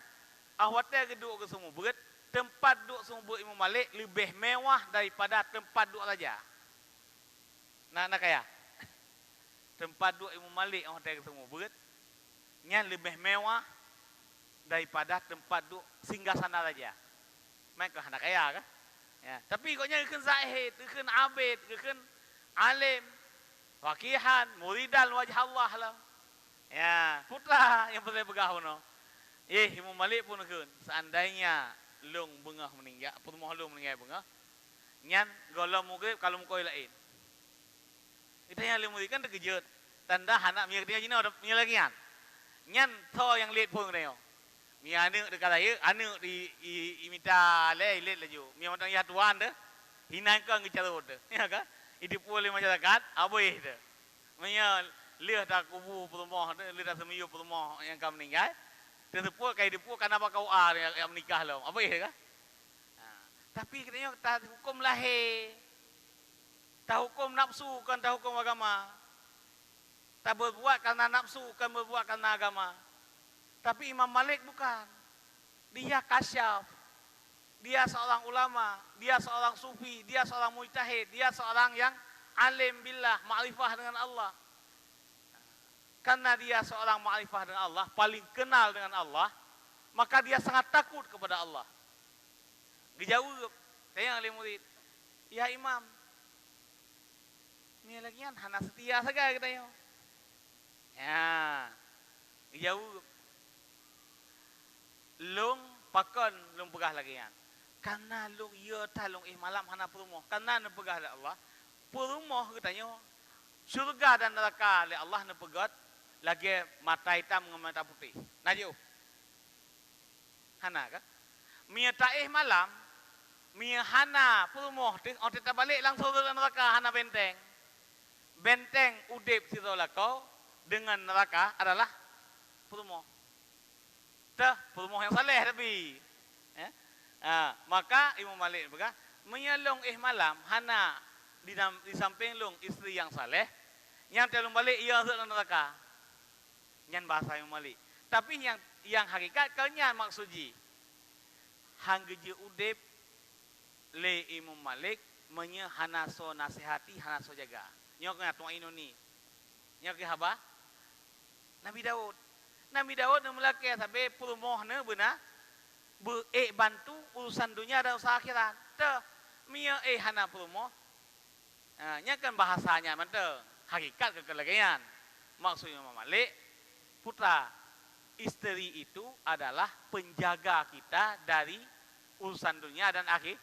awatnya geduk ke semua berat. Tempat duduk semua Imam Malik lebih mewah daripada tempat duduk raja. Nak kaya. Tempat duduk Imam Malik yang hotel ketemu berat, nya lebih mewah daripada tempat duduk singgasana raja. Mereka hendak kaya kan? Ya. Tapi koknya kekan zahid, kekan abid, kekan alim, wakihan, muridan wajah Allah lah. Ya, putra yang boleh bergaul no. Imam Malik pun kekan. Seandainya long bengah meninggal, perumoh long meninggal bengah, nyan golong mugrib kalau mukoi lain. Itu yang lemuri kan terkejut. Tanda anak mia dia jina ada mia lagi kan. Nyan to yang lihat pun dia. Mia anu dekat saya, anu di imita lihat laju. Mia macam ya tuan deh. Hina kan ngecara deh. Ya kan? Itu boleh masyarakat, apa itu? Mia lihat tak kubu perumoh, lihat semiyu perumoh yang kau meninggal. Terpuk kayak dipuk karena apa kau yang menikah lo. Apa itu kan? Tapi katanya tak hukum lahir. Tak hukum nafsu kan tak hukum agama. Tak berbuat karena nafsu kan berbuat karena agama. Tapi Imam Malik bukan. Dia kasyaf. Dia seorang ulama, dia seorang sufi, dia seorang mujtahid, dia seorang yang alim billah, ma'rifah dengan Allah. Karena dia seorang ma'rifah dengan Allah, paling kenal dengan Allah, maka dia sangat takut kepada Allah. Dijawab, saya yang alim murid, ya Imam, ini lagi kan hana setia saja katanya. Ya, dijawab, long pakon long pegah lagi kan. Karena long ia talung malam hana perumoh, karena nepegah oleh Allah, perumoh katanya, syurga dan neraka oleh Allah nepegat, lagi mata hitam dengan mata putih. Najib, hana kan? Mia taih malam, mia hana perumoh, orang kita balik langsung ke neraka hana benteng. Benteng udip siraulah kau dengan neraka adalah perumoh. Dah perumoh yang saleh tapi, maka Imam Malik berkata, menyelong malam hana di samping long istri yang saleh, yang telung balik ia masuk dalam neraka. Nyan bahasa yang balik. Tapi yang hakikat kalnya maksudji. Hang geje udep le Imam Malik menye hana so nasihati, hana so jaga. Nyok ngatuang inoni. Nyok ke haba? Nabi Daud. Nabi Daud melaki sampai perumohna benar. Bantu urusan dunia dan usaha akhirat. Teh mia hana perumoh. Nya kan bahasanya menteng. Hakikat kekelagian. Maksudnya Imam Malik, putra istri itu adalah penjaga kita dari urusan dunia dan akhir.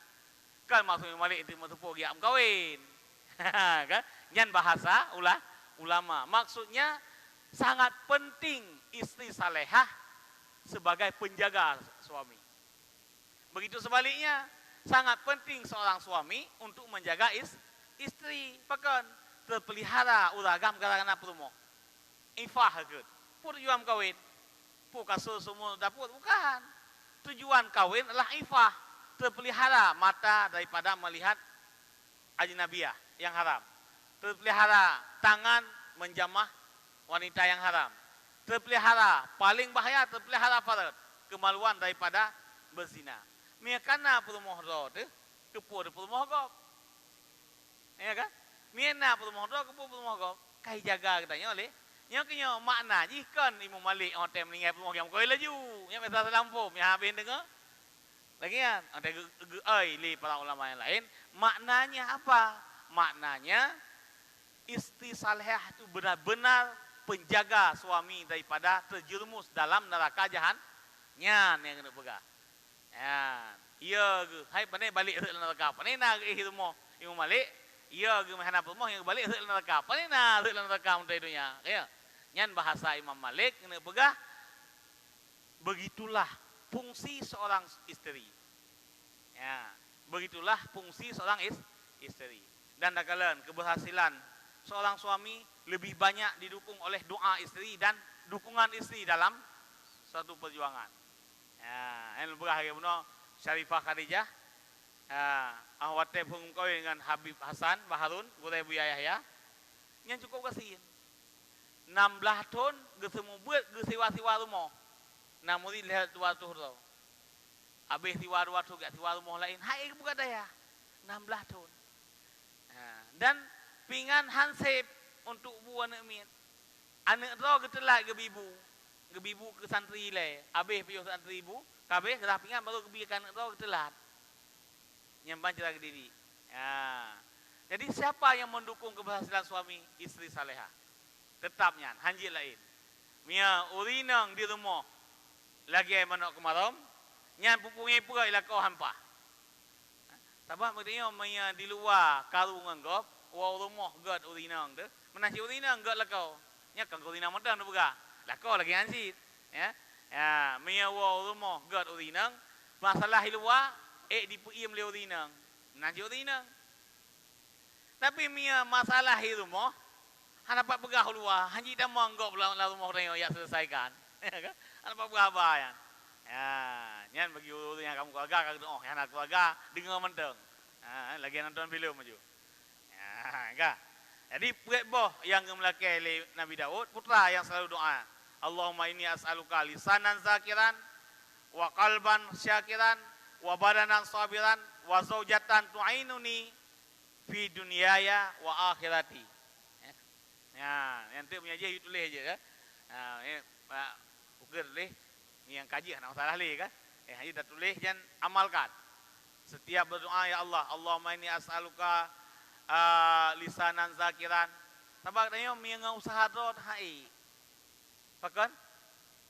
Kan maksudnya Imam Malik itu metupu giam kawin. Kan? Nyan bahasa ulama. Maksudnya sangat penting istri salehah sebagai penjaga suami. Begitu sebaliknya, sangat penting seorang suami untuk menjaga istri. Pakan terpelihara uragam garana perumoh. Ifah ke. Pur juam kawin. Pur kasur semua dapur. Bukan. Tujuan kawin adalah ifah. Terpelihara mata daripada melihat ajnabiyah yang haram. Terpelihara tangan menjamah wanita yang haram. Terpelihara paling bahaya terpelihara farad. Kemaluan daripada berzina. Miakana perumoh tu kepur perumoh gop. Ya kan? Miana perumoh tu kepur perumoh gop. Kai jaga katanya oleh. Yang kena makna jika Imam Malik hotel meninggal perumoh yang kau laju. Yang biasa lampu, yang habis dengar. Lagi kan? Ada li para ulama yang lain. Maknanya apa? Maknanya istri salehah itu benar-benar penjaga suami daripada terjerumus dalam neraka jahanam yang kena pegang. Ya, iya ke, hai pandai balik ke neraka. Pandai nak ke rumah Imam Malik, iya ke mahana rumah yang balik ke neraka. Pandai nak ke neraka untuk dunia. Ya. Nyan bahasa Imam Malik kena pegang. Begitulah fungsi seorang istri. Ya, begitulah fungsi seorang istri. Dan dakalan keberhasilan seorang suami lebih banyak didukung oleh doa istri dan dukungan istri dalam suatu perjuangan. Ya, yang berakhir benar Syarifah Khadijah. Ahwate pun kawin dengan Habib Hasan Baharun, Gurai Buya Yahya. Yang cukup kasihin. 16 tahun gesemu buat gesiwa-siwa rumah. Namun lihat dua tu tau. Habis siwa-dua tu gak siwa rumah lain. Hai bukan daya. 16 tahun. Dan pingan hansip untuk buah anak min. Anak tu ketelak ke bibu. Gebibu ke santri le, habis piuh santri ibu, habis gelah pingan baru kebiakan anak tu ketelat. Nyamban cara ke diri. Ya. Jadi siapa yang mendukung keberhasilan suami istri salehah? Tetapnya hanji lain. Mia urinang di rumah lagi manok kemarom, nyan pupungi pura ila kau hampa. Sabah maknanya mia di luar karung anggap, wa rumah god urinang tu, menasi urinang god la kau. Nya kang urinang mentang tu buka. Lakau lagi ansit, ya, ya, miawa rumah god urinang, masalah luar, dipuim le urinang, nanti urinang. Tapi mia masalah rumah, hana dapat begah luar, hanji dah manggap la rumah orang yang selesaikan, ya kan? Hana dapat begah apa ya? Ya, nyan bagi urut yang kamu keluarga, kamu yang anak keluarga, dengar menteng, lagi nonton film maju, ya, kan? Jadi boh yang melaki Nabi Daud, putra yang selalu doa. Allahumma inni as'aluka lisanan zakiran wa qalban syakiran wa badanan sabiran wa zaujatan tu'inuni fi dunyaya wa akhirati. Ya, yang tu punya je tulis je kan. Pak ukur leh ni yang kaji nak masalah leh kan. Haji dah tulis dan amalkan. Setiap berdoa ya Allah, Allahumma inni as'aluka lisanan zakiran. Sabak tanya menga usaha tu hai. Pakan?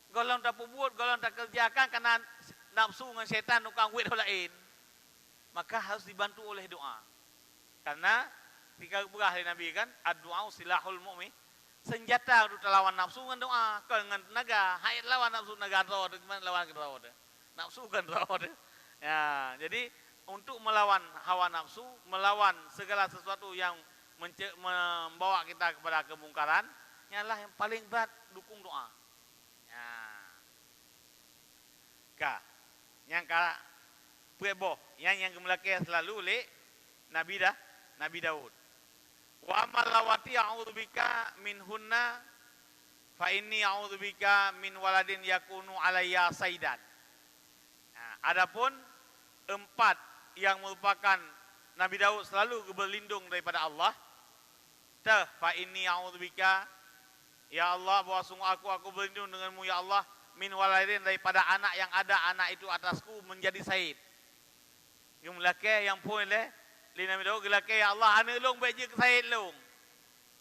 Golong tak buat, golong tak kerjakan karena nafsu dengan syaitan tukang wet lain. Maka harus dibantu oleh doa. Karena ketika berah Nabi kan, ad-du'a silahul mu'min. Senjata untuk lawan nafsu dengan doa, dengan tenaga. Hai lawan nafsu tenaga roh, gimana lawan roh tu? Nafsu kan roh tu. Ya, jadi untuk melawan hawa nafsu, melawan segala sesuatu yang membawa kita kepada kemungkaran, ialah yang paling berat dukung doa. Ya. Ka, yang Pueboh yang gemelakai selalu oleh Nabi Daud. Wa amalawati a'udzubika minhunna fa inni a'udzubika min waladin yakunu alayya saidan. Nah, adapun 4 yang merupakan Nabi Daud selalu berlindung daripada Allah. Fa inni a'udzubika, ya Allah, bahwa sungguh aku berlindung denganmu ya Allah, min waladin, daripada anak yang ada anak itu atasku menjadi said. Yang melaki yang pun le Nabi Daud gelaki ya Allah anak long baik je ke said long.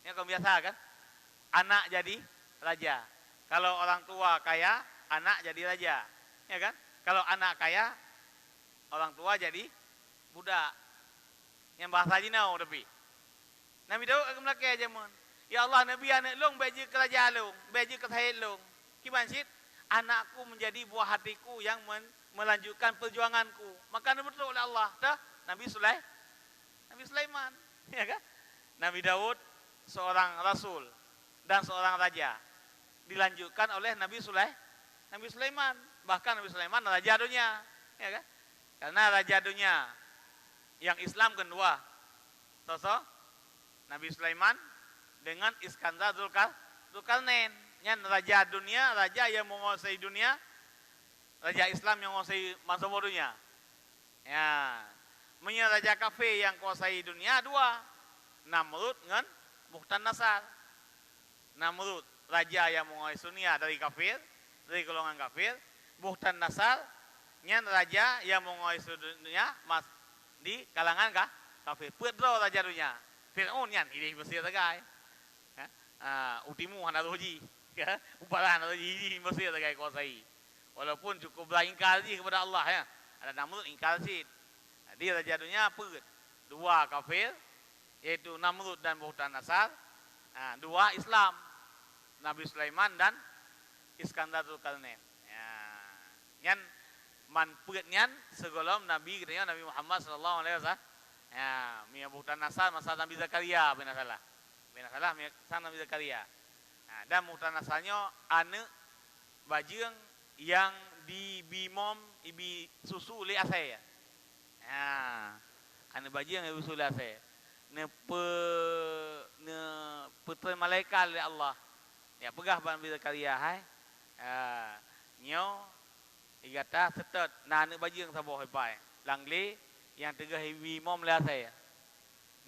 Ini kan biasa kan? Anak jadi raja. Kalau orang tua kaya, anak jadi raja. Ya kan? Kalau anak kaya, orang tua jadi budak. Yang bahasa jinau tapi. Nabi Daud akan melaki aja mon. Ya Allah, Nabi anak long baik je ke raja long, baik je ke said long. Gimana sih? Anakku menjadi buah hatiku yang melanjutkan perjuanganku. Maka betul oleh Allah. Dah Nabi Sulaiman, ya kan? Nabi Daud seorang rasul dan seorang raja. Dilanjutkan oleh Nabi Sulaiman. Bahkan Nabi Sulaiman raja dunia, ya kan? Karena raja dunia yang Islam kedua. Sosok Nabi Sulaiman dengan Iskandar Dzulkarnain. Yang raja dunia, raja yang menguasai dunia, raja Islam yang menguasai masa dunia. Ya, punya raja kafir yang kuasai dunia 2, Namrud dengan Bukhtanasar. Namrud raja yang menguasai dunia dari kafir, dari golongan kafir. Bukhtanasar yang raja yang menguasai dunia di kalangan kafir. Pedro raja dunia. Fir'aun yang ini Mesir tegai. Utimu hana roji. Upalan roji Mesir tegai kuasai. Walaupun cukup beringkar kepada Allah ya. Ada Namrud ingkar sih. Dia raja dunia pet. 2 kafir, yaitu Namrud dan Bukhtanasar. 2 Islam, Nabi Sulaiman dan Iskandar Dzulkarnain. Yang manpetnya segolom Nabi katanya Nabi Muhammad sallallahu alaihi wasallam. Ya, Mia Bukhtanasar masa Nabi Zakaria benar salah. Mia Nabi Zakaria. Dan Bukhtanasarnya anak bajeng yang dibimom ibi susu oleh asai. Anak bajeng yang susu oleh asai. Ne putra malaikat oleh Allah. Ya pegah Nabi Zakaria hai. Nyo igata setet na anak bajeng saboh pai. Langli yang tegah bimom oleh asai.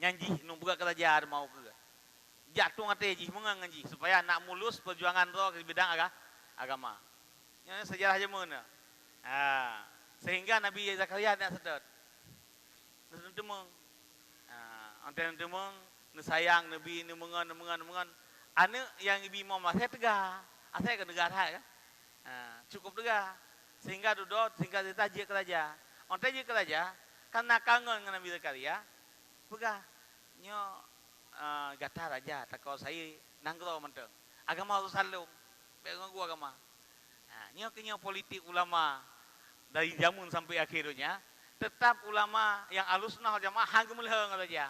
Nyanji nu buka kerajaan mau ke. Jatuh ngate ji menganji supaya nak mulus perjuangan roh di bidang agama. Ini sejarah aja mana. Sehingga Nabi Zakaria nak sedot. Nemeng. Anten nemeng, sayang Nabi nemengan. Anak yang ibu mama saya tegah. Saya ke negara kan. Cukup tegah. Sehingga duduk, sehingga ditaji ke raja. Anten je ke raja, karena kangen dengan Nabi Zakaria, pegah. Nyo gata raja, tak kau saya nanggro menteng. Agama harus salung. Bengang gua agama. Nyo politik ulama dari zaman sampai akhirnya tetap ulama yang alusnah jamaah hang meleheng saja.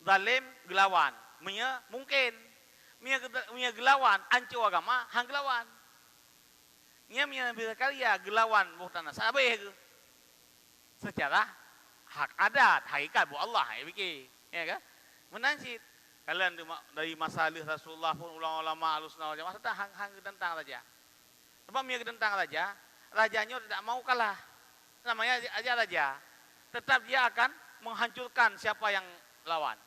Zalim gelawan, mungkin gelawan ancu agama hang gelawan. Nya bisa karya gelawan Bukhtanasar sabeh secara hak adat hakikat bu Allah ya kan? Menansit kalian dari masalah Rasulullah pun ulama-ulama alusnah jamaah tetap hang tentang saja. Sebab dia tentang raja, rajanya tidak mau kalah. Namanya aja raja. Tetap dia akan menghancurkan siapa yang lawan.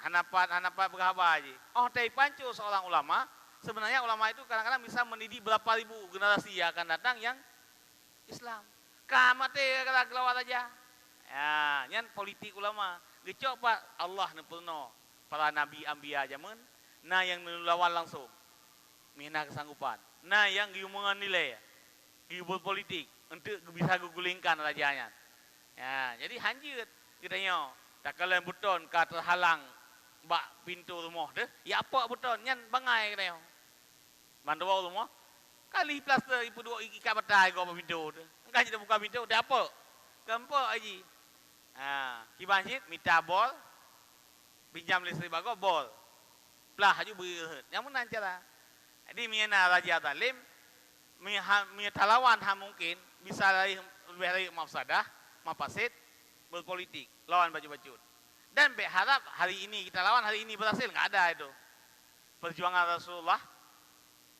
Hanapat berapa aja. Tapi pancu seorang ulama, sebenarnya ulama itu kadang-kadang bisa mendidik berapa ribu generasi yang akan datang yang Islam. Kamate kalau lawan raja. Yang politik ulama. Gecok Pak Allah nepurno para nabi anbiya zaman. Nah yang lawan langsung. Mina kesanggupan. Nah yang diumungan nilai, diubur politik untuk bisa gugulingkan rajanya. Ya, jadi hanjut katanya. Tak kalian buton ka terhalang bak pintu rumah deh. Ya apa buton nyan bangai katanya. Bantu rumah. Kali plaster ibu 2 ikat batai kau pintu deh. Engkau jadi buka pintu dah apa? Gampo aji. Kibanjit minta bol. Pinjam listrik bago bol. Plah haju berhet. Yang mana cara? Jadi mina raja zalim mi talawan ha mungkin bisa lebih dari mafsadah, mafasid, berpolitik, lawan baju-baju. Dan berharap hari ini kita lawan, hari ini berhasil, nggak ada itu. Perjuangan Rasulullah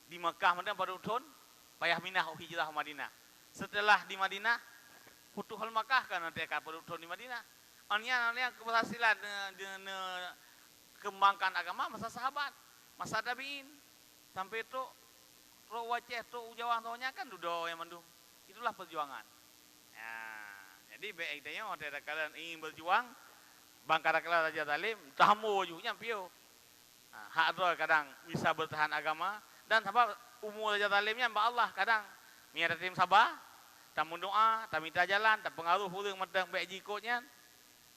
di Mekah Madinah pada utun, payah minah hijrah ke Madinah. Setelah di Madinah, Futuhul Makkah kan nanti akan pada utun di Madinah. Annya keberhasilan kembangkan agama masa sahabat, masa tabiin. Sampai itu ro waceh tu ujawan rohnya kan dudo yang mendung. Itulah perjuangan. Ya, jadi baik tanya ada kalian ingin berjuang bangkara kala Raja Talim tamu ujungnya pio. Hak tu kadang bisa bertahan agama dan sebab umur Raja Talimnya mbak Allah kadang miara tim sabar, tak mendoa, tak minta jalan, tak pengaruh hurung mentang baik jikotnya.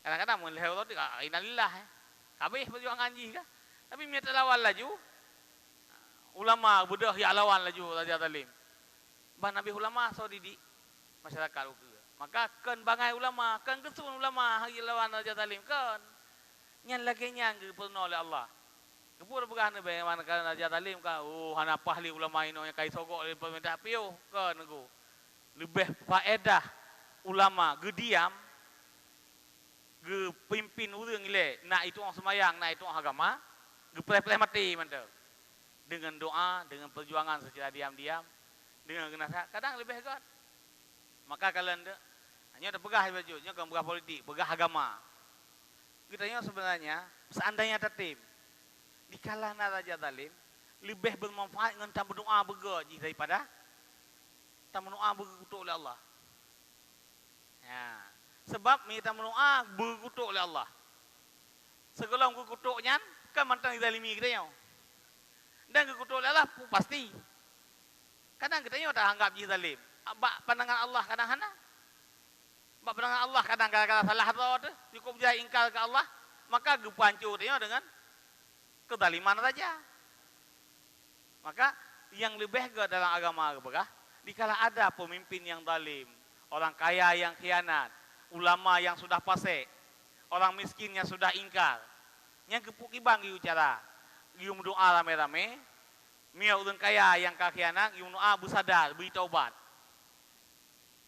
Kadang-kadang melihat tu inalillah. Habis perjuangan ji kah? Tapi miara lawan laju. Ulama budak ya lawan laju Raja Talim. Bah Nabi ulama so didik masyarakat uke. Maka kan bangai ulama, kan kesun ulama hari lawan Raja Talim kan. Nyan lagi nyang ke pernah oleh Allah. Kepur begah ne bagaimana kan Raja Talim ka. Oh hana pahli ulama ino yang kai sogok oleh pemerintah piu kan nego. Lebih faedah ulama gediam ge pimpin urang ile nak itu orang semayang, nak itu orang agama, ge pleh-pleh mati mantap. Dengan doa, dengan perjuangan secara diam-diam, dengan genasa, kadang lebih hebat. Maka kalian hanya ada pegah baju, nya kan pegah politik, pegah agama. Kita sebenarnya seandainya tertib di kalangan Raja Talim lebih bermanfaat dengan tamu doa begaji daripada tamu doa berkutuk oleh Allah. Ya, sebab minta doa berkutuk oleh Allah. Segala kutuknya kan mantang zalimi kita nya. Dan kekutuk oleh Allah pasti. Kadang kita tak anggap dia zalim. Pandangan Allah kadang hana. Pandangan Allah kadang kadang salah tu cukup dia ingkar ke Allah, maka gepancu dia dengan kezaliman saja. Maka yang lebih ke dalam agama kebegah, dikala ada pemimpin yang zalim, orang kaya yang khianat, ulama yang sudah fasik, orang miskin yang sudah ingkar, yang kepuk ibang cara gium doa rame-rame, mia urang kaya yang kakianak gium doa bersadar, beri taubat.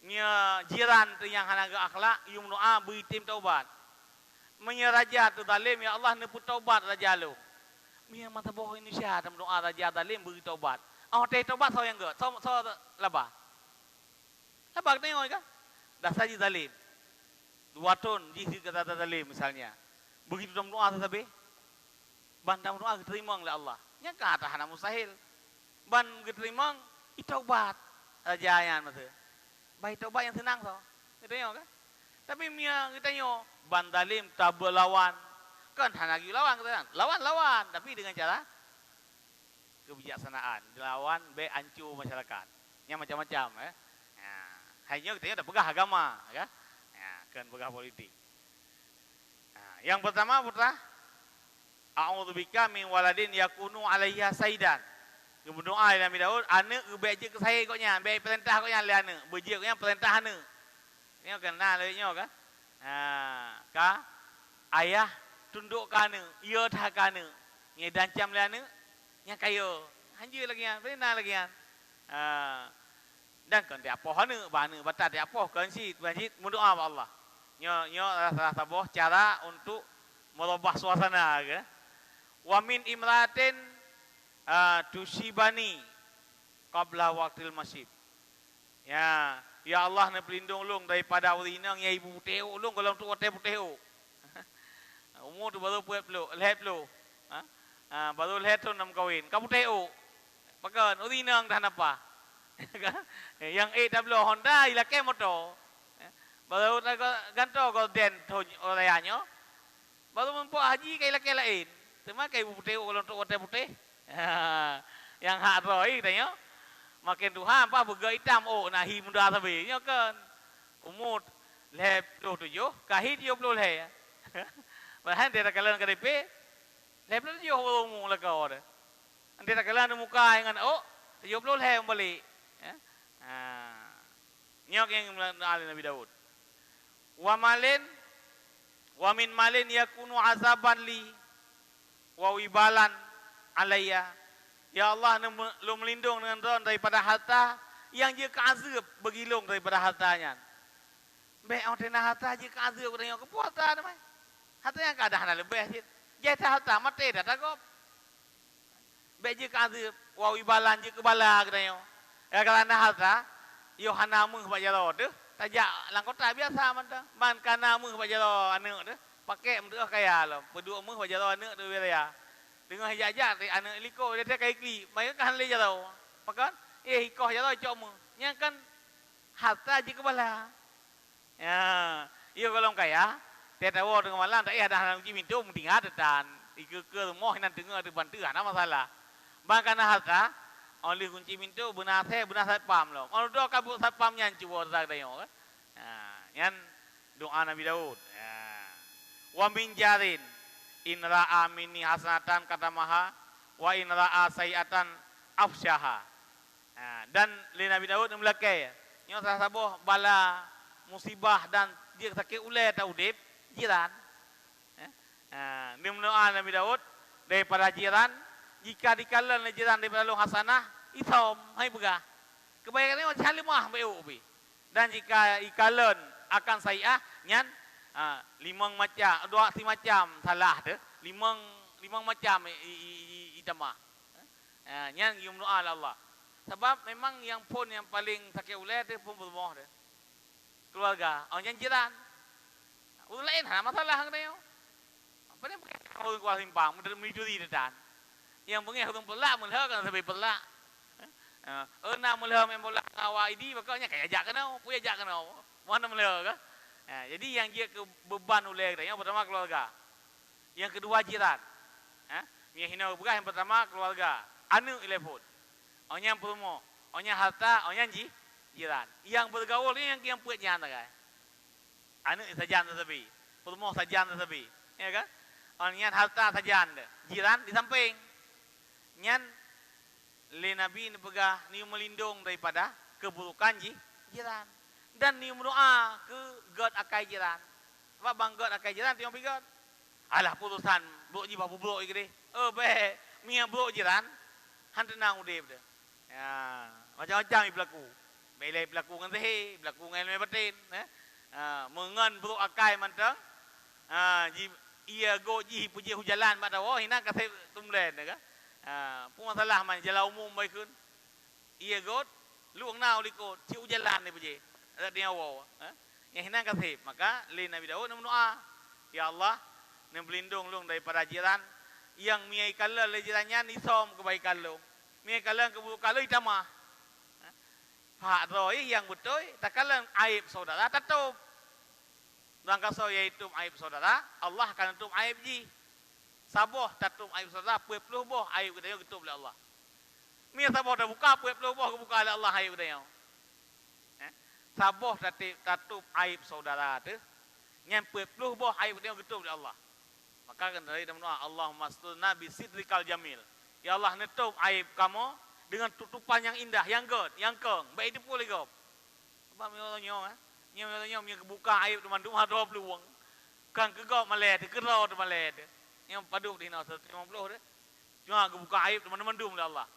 Mia jiran tu yang hanaga akhlak, gium doa beri tim taubat. Mia raja tu zalim, ya Allah neput taubat raja lu. Mia mata boh Indonesia dalam doa raja zalim beri taubat. Oh teh taubat so yang get, so laba. Laba tengok kan? Dah saja zalim. 2 tahun jih kata zalim misalnya. Begitu dalam doa tetapi bandam doa diterima oleh Allah. Nya kata hana mustahil. Ban diterima itaubat raja yang masa. Baik taubat yang senang so. Kita tengok kan? Tapi mia kita tengok ban zalim tak berlawan. Kan hana lagi lawan kita. Lawan tapi dengan cara kebijaksanaan. Lawan be ancur masyarakat. Nya macam-macam ya. Hanya kita ada pegah agama ya. Ya, kan pegah politik. Yang pertama putra a'udzubika min waladin yakunu alayya saidan. Berdoa ila Nabi Daud, anak beje ke saya koknya, be perintah koknya le anak, beje koknya perintah anak. Ni kan nah le nyo kan. Ka ayah tunduk ka anak, ia dah ka anak. Ni dancam le anak, nya kayo. Hanji lagi an, perintah lagi an. Dan kan dia apa anak, bana batat dia apa kan si masjid berdoa kepada Allah. Nyo rasa boh cara untuk merubah suasana ke. Wa min imratin tusibani qabla waqtil masib. Ya Allah nak pelindung ulung daripada urinang ya ibu putih ulung kalau untuk hotel putih. Umur tu baru puet peluk, lehet peluk. Baru lehet tu nam kawin. Kamu putih. Pakan urinang dah napa? Yang AW Honda ilake motor. Baru ganto golden orangnya. Baru mempunyai haji kai laki lain. Tema kai putih kalau untuk hotel putih. Yang hak roy tanya. Makin Tuhan apa bega hitam nahi muda sabi nya kan. Umur lep 27 kahit 70 le. Bahan dia kalian KDP lep 7 umur lah kau ada. Ante kalian muka dengan 70 le balik. Nyok yang melalui Nabi Daud. Wa min malin yakunu azaban li wa wibalan alayya. Ya Allah lu melindung dengan Tuhan daripada harta yang dia keazab bergilung daripada hartanya. Baik orang tenang harta je keazab katanya ke puasa namai. Harta yang keadaan lebih je. Dia harta mati dah takut. Baik je keazab wau ibalan je kebala katanya. Kerana harta Yohana mu ba jalo tu tajak lang kota biasa man tu. Man kana mu ba jalo anak tu. Pakai mu kaya lo. Berdua mu ba jalo anak tu ya. Dengan hajat anak liko dia kai kli. Mai kan le jalo. Makan ikoh jalo cok mu. Yang kan harta je kebala. Ya, iyo kalau kaya, tiada tahu dengan malam tak ada hal yang minta tinggal dan ikut moh nan tengah tu bantu ana masalah. Bahkan harta oleh kunci minta benar satpam lo. Kalau doa kabut satpam yang cuba tak ada yang. Yang doa Nabi Daud. Wa min jarin in ra'a minni hasanatan katamaha wa in ra'a sayiatan afsyaha. Dan li Nabi Daud melakai. Yang sahabat bala musibah dan dia sakit ulai atau udip jiran. Dia mendoa Nabi Daud daripada jiran, jika dikalan jiran daripada lu hasanah, isom hai begah. Kebaikan ni macam limah beu bi. Dan jika ikalan akan sayiah nyan limang macam, dua si macam salah tu, limang macam itamah. Nyan you mendoa Allah. Sebab memang yang pun yang paling sakit ulai tu pun bermoh tu. Keluarga, orang jiran. Orang lain ada masalah kan dia. Apa ni orang kuah simpang, mencuri dan. Yang pengen orang pelak melha kan sampai pelak. Nak melha main bola awak ini, makanya kayak ajak kena, punya ajak kena. Mana melha kan? Jadi yang dia ke beban oleh dia, yang pertama keluarga. Yang kedua jiran. Yang hina bukan yang pertama keluarga. Anu telepon. Orang yang pertama, orang yang harta, orang yang jiran. Yang bergaul ni yang puat jiran tak kan? Anak sajan tersebut. Pertama sajan tersebut. Ya kan? Orang yang harta sajan. Jiran di samping. Yang le Nabi ni pegah ni melindung daripada keburukan jiran. Dan ni berdoa ke God akai jiran. Sebab bang God akai jiran tengok pergi God. Alah putusan buruk jiwa buruk ikut dia. Oh baik. Mia buruk jiran. Han tenang udip dia. Ya. Macam-macam ni berlaku. Belai berlaku dengan zahir, berlaku dengan ilmu batin. Mengan buruk akai mantang. Ia goji puji hujalan pada wah hina kasih tumlen kan. Pun masalah man jalan umum baikun. Ia god luang nau likut ci hujalan ni puji. Ada dia wah. Yang hina kasih maka li Nabi Daud berdoa, ya Allah, ni berlindung lung daripada jiran yang miai kala le jirannya ni som kebaikan lu. Miai kala keburukan lu itamah. Pak Roy yang betul, tak kalah aib saudara tutup. Dan kalau iaitu aib saudara, Allah akan tutup aib ji. Saboh tutup aib saudara, puluh boh aib kita tutup oleh Allah. Mia saboh dah buka, puluh boh buka oleh Allah aib kita. Saboh tutup aib saudara tu, yang puluh boh aib kita tutup oleh Allah. Maka kan dari dalam doa Allahumma asturna bi sidrikal jamil. Ya Allah nutup aib kamu dengan tutupan yang indah, yang good, yang keng, baik itu pun lagi. Sebab nyo buka aib teman rumah 20 wang. Kan kegop malet, kerau tu malet. Yang padu di nau 150 tu. Cuma buka aib teman-teman dum Allah.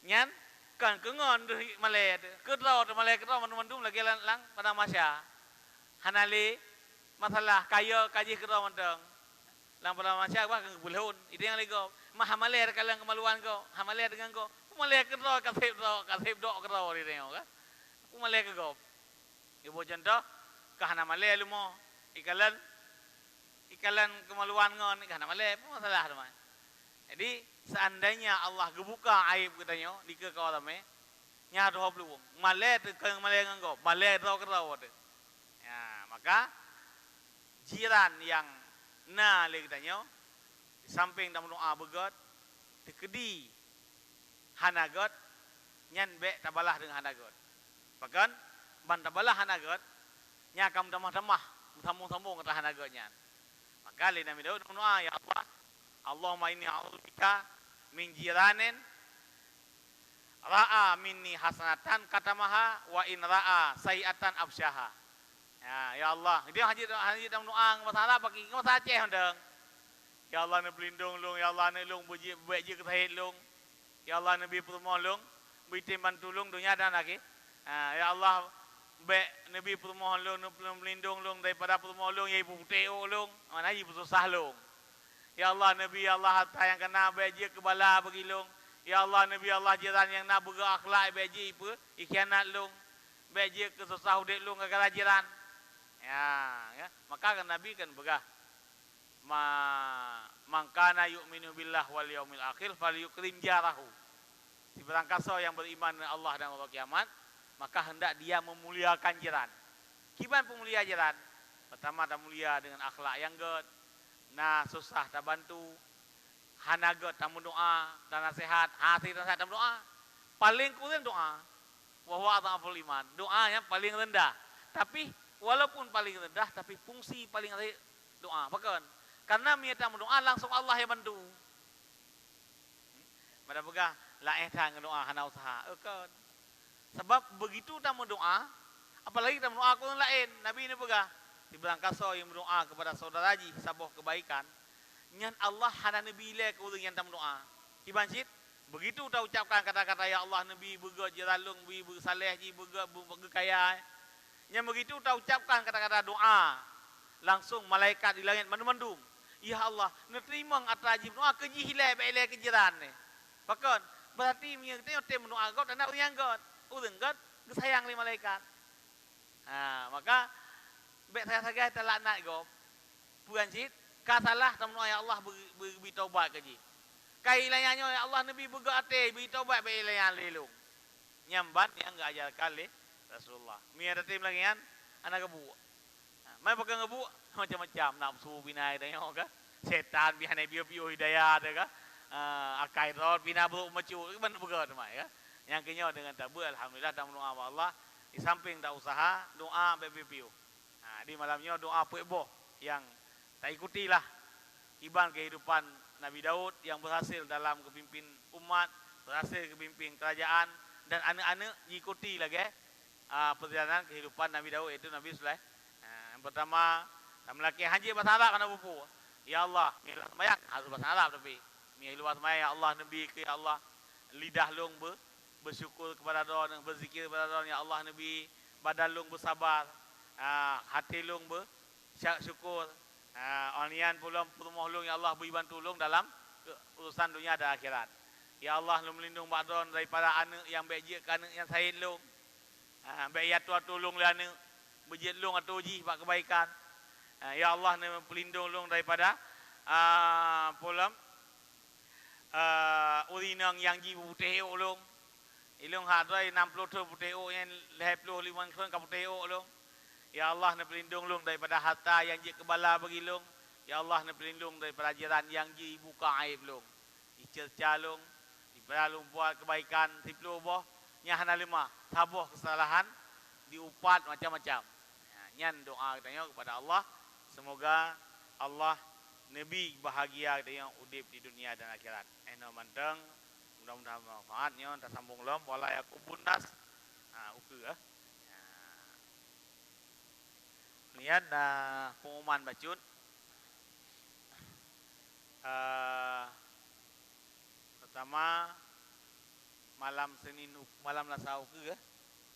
Nyan kan kengon tu malet, kerau tu malet, kerau teman-teman dum lagi lang pada masa. Hanali masalah kaya kaji kerau mantang. Lang pada masa apa kan bulhun. Itu yang lagi. Mahamaler kalang kemaluan kau, hamaler dengan kau. Maler kerau kasih dok kerau di tengok kan. Aku maler ke kau. Ibu contoh, kahana maler lu mo ikalan kemaluan ngon, kahana maler pun masalah tu mah. Jadi seandainya Allah gebuka aib katanya di ke kau ramai, nya 20 wong. Maler tu keng maler dengan kau, maler kerau tu. Ya, maka jiran yang na le katanya di samping dalam doa begot tekedi hanagot nyan be tabalah dengan hanagot. Bahkan ban tabalah hanagot nya kam tamah-tamah sambung-sambung kata hanagotnya. Maka li Nabi Daud doa, ya Allah, Allahumma inni a'udzubika min jiranin ra'a minni hasanatan katamaha wa in ra'a sayiatan absyaha. Ya Allah, dia haji dalam doa masalah bagi masalah Aceh ndang. Ya Allah, ni pelindung lung, ya Allah, ni lung buji baik je ketahid lung. Ya Allah, Nabi pertama lung beritiman tulung dunia dan lagi. Ya Allah, baik Nabi permohon long, melindung long daripada permohon long, ibu putih long, mana ibu susah long. Ya Allah, Nabi Allah harta yang kena baji kebala bagi long. Ya Allah, Nabi Allah jiran yang nak berakhlak baji ibu, ikhianat long, baji kesusah udik long kagak jiran. Ya, maka kan Nabi kan begah. Mangkana yu'minu billah wal yaumil akhir falyukrim jarahu. Si berangkasa yang beriman dengan Allah dan hari kiamat, maka hendak dia memuliakan jiran. Kiban pemulia jiran? Pertama tak mulia dengan akhlak yang good. Nah, susah tak bantu. Hana good tak mendoa dan nasihat, hati nasihat tak mendoa. Paling kurang doa. Wa huwa adhaful iman. Doa yang paling rendah. Tapi walaupun paling rendah, tapi fungsi paling rendah doa. Bahkan karena minta mendoa langsung Allah yang bantu. Pada pegah la ehtan doa hana usaha. Kan. Sebab begitu tak mendoa, apalagi tak mendoa aku lain. Nabi ini pegah di berangkasa yang berdoa kepada saudara ji sabuh kebaikan. Nyan Allah hana nabi le ke orang yang tak mendoa. Kiban cit begitu tak ucapkan kata-kata ya Allah nabi bega jeralung bi bersaleh ji bega kaya. Yang begitu tak ucapkan kata-kata doa, langsung malaikat di langit mendung. Ya Allah, nerima atas ajib doa keji hilai baik kejiran ni. Bahkan berarti kita tem doa kau tak nak yang kau, urang kau sayang li malaikat. Maka baik saya tak laknat kau. Bukan cit, kasalah tamu ya Allah beri taubat keji. Kai layannya ya Allah Nabi bergate beri taubat baik layan lelung. Nyambat yang enggak ajar kali Rasulullah. Mi ada tim lagi kan anak kebu. Mai pegang kebu macam-macam nafsu binai dah yang kan. Setan bihane bio-bio hidayah dah kan. Akai rod bina buruk macu kan begitu mai kan. Yang kenyo dengan tabu alhamdulillah tak doa Allah di samping tak usaha doa bio. Di malamnya doa puebo yang tak ikutilah iban kehidupan Nabi Daud yang berhasil dalam kepimpin umat, berhasil kepimpin kerajaan dan anak-anak ikuti lagi perjalanan kehidupan Nabi Daud itu Nabi Sulaiman. Yang pertama, melaki haji bahasa Arab kena buku. Ya Allah, milah semayang harus bahasa Arab tapi milah luar semayang ya Allah Nabi ke ya Allah lidah long bersyukur kepada doa dan berzikir kepada doa ya Allah Nabi badan long bersabar, hati long bersyukur. Onian pulang permoh long ya Allah beri bantu long dalam urusan dunia dan akhirat. Ya Allah lu melindung badon daripada anak yang baik anak yang sain long. Baik ya tua tolong lah anak berjit long atau uji buat kebaikan. Ya Allah ni pelindung long daripada pulang urinang yang ji putih long. Ilong hadai 60 tu putih yang 25 kan putih long. Ya Allah ni pelindung long daripada harta yang ji kebala bagi long. Ya Allah ni pelindung daripada jiran yang ji buka aib long. Dicerca long, daripada long buat kebaikan tiplu boh nyahana lima tabuh kesalahan diupat macam-macam. Nyan doa kita kepada Allah semoga Allah Nabi bahagia kita yang udip di dunia dan akhirat. Eno manteng mudah-mudahan manfaatnya tak sambung lom wala yakubun nas. Uku lihat pengumuman bacut. Pertama malam Senin malam Selasa uku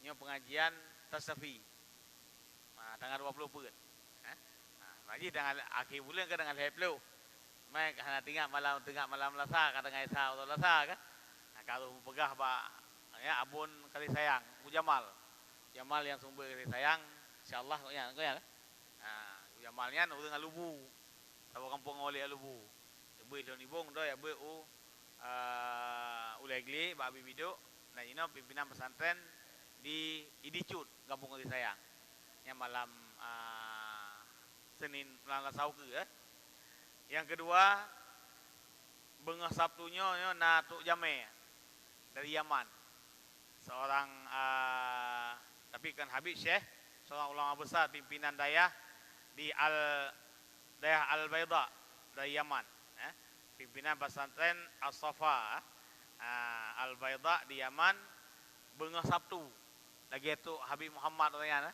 nyo pengajian tasawuf. Tanggal 20 pun. Lagi tanggal akhir bulan ke tanggal 10. Mai kana tinggal malam tengah malam Selasa ka tanggal Selasa atau Selasa kan. Kalau pegah pak ya abun kali sayang Bu Jamal. Jamal yang sumber kali sayang insyaallah ya kau ya. Jamalnya urang Lubu. Tahu kampung oleh Lubu. Beu don ibong do ya beu ulegli babi biduk nah ini pimpinan pesantren di Idicut kampung kali sayang. Yang malam Senin malam Selasa Yang kedua bengah Sabtunya Natuk Jame dari Yaman. Seorang tapi kan Habib Syekh, seorang ulama besar pimpinan dayah di dayah Al-Baida dari Yaman. Pimpinan pesantren As-Safa Al-Baida di Yaman bengah Sabtu. Lagi itu Habib Muhammad katanya.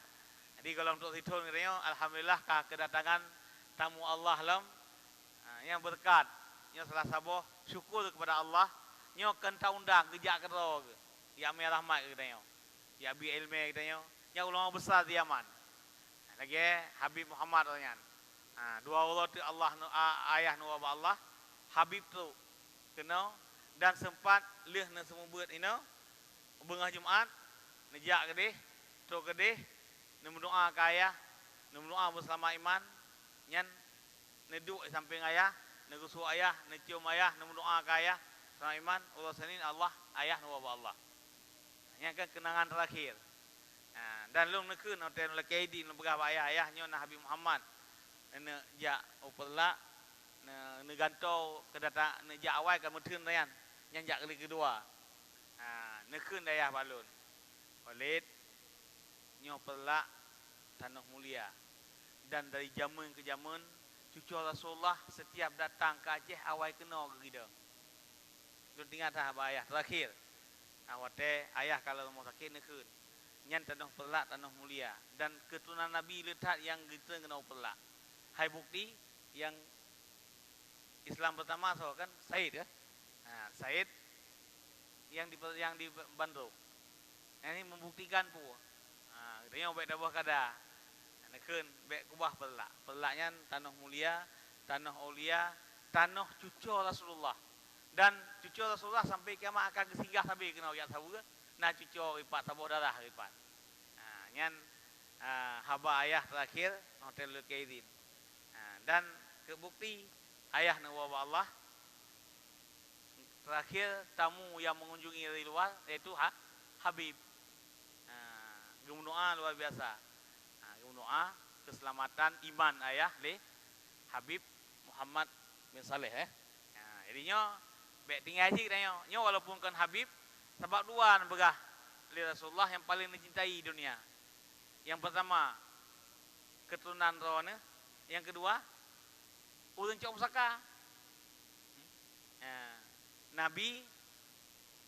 Jadi kalau untuk itu alhamdulillah kedatangan tamu Allah lam yang berkat, yang salah satu syukur kepada Allah, nyo kenta undang gejak kero ya me rahmat katanya. Ya bi ilmu katanya. Ya ulama besar di Yaman. Lagi Habib Muhammad katanya. Dua Allah tu Allah ayah nu Allah. Habib tu kena dan sempat leh na semua buat ini bengah Jumaat nejak kedih tu kedih ne berdoa ke ayah ne berdoa bersama iman nyan ne duduk samping ayah ne gusuk ayah ne cium ayah ne berdoa ke ayah sama iman Allah senin Allah ayah nu Allah nya kan kenangan terakhir dan long nekeun hotel Lakaidi ne begah ayah-ayahnya na Habib Muhammad ne jak upela ne gantau kedata ne jak awal kan meteun rayan yang jak kali kedua ne keun dayah balun Walid nyo pelak tanah mulia dan dari zaman ke zaman cucu Rasulullah setiap datang ke Aceh awal kena ke kita lu tinggal dah ayah terakhir awate ayah kalau mau sakit ne keun nyan tanah pelak tanah mulia dan keturunan Nabi letak yang kita kena pelak hai bukti yang Islam pertama so kan Said ya. Said yang di Bandung. Ini membuktikan pu. Dia baik dah buah kada. Nekeun baik kubah pelak. Pelaknya tanah mulia, tanah aulia, tanah cucu Rasulullah. Dan cucu Rasulullah sampai kiamat akan singgah sampai kena ayat sabu ke. Nah cucu ipat sabu darah ipat. Nyan haba ayah terakhir Hotel Lukaidin. Dan kebukti ayah nawa Allah terakhir tamu yang mengunjungi dari luar yaitu Habib. Gemundoa luar biasa. Gemundoa keselamatan iman ayah le Habib Muhammad bin Saleh jadinya baik tinggal aja katanya. Nyo walaupun kan Habib sebab dua begah li Rasulullah yang paling dicintai dunia. Yang pertama keturunan rohnya, yang kedua ulun cok pusaka. Nabi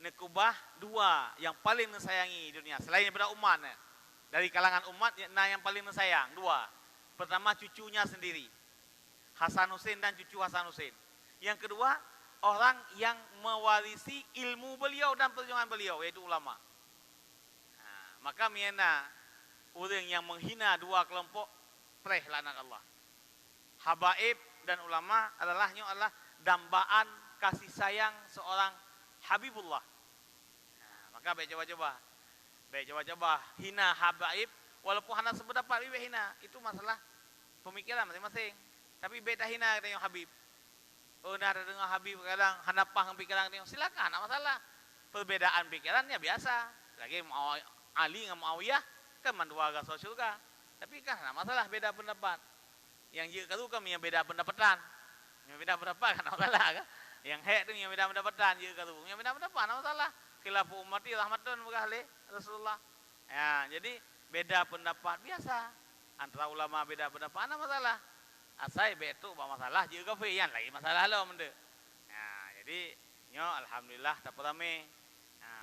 nekubah dua yang paling mensayangi dunia selain daripada umat dari kalangan umat yang paling mensayang dua. Pertama cucunya sendiri Hasan Hussein dan cucu Hasan Hussein. Yang kedua orang yang mewarisi ilmu beliau dan perjuangan beliau yaitu ulama. Maka miena orang yang menghina dua kelompok preh laknat Allah. Habaib dan ulama adalah dambaan kasih sayang seorang Habibullah. Maka baik coba hina habaib walaupun hana sependapat baik hina itu masalah pemikiran masing-masing. Tapi baik tak hina katanya Habib. Oh dah ada dengar Habib kadang hana paham pikiran katanya silakan tak masalah. Perbedaan pikirannya biasa. Lagi Ali dengan Muawiyah kan mandua agak sosial ka. Tapi kan tak masalah beda pendapat. Yang jika tu kami yang beda pendapatan. Yang beda pendapat kan tak masalah kan. Yang hek tu yang beda pendapatan je kata yang beda pendapat apa masalah khilaf ummati rahmatun berkali Rasulullah jadi beda pendapat biasa antara ulama beda pendapat apa masalah asai betu apa masalah je kafe yang lagi masalah lo mende jadi nyo alhamdulillah tak rame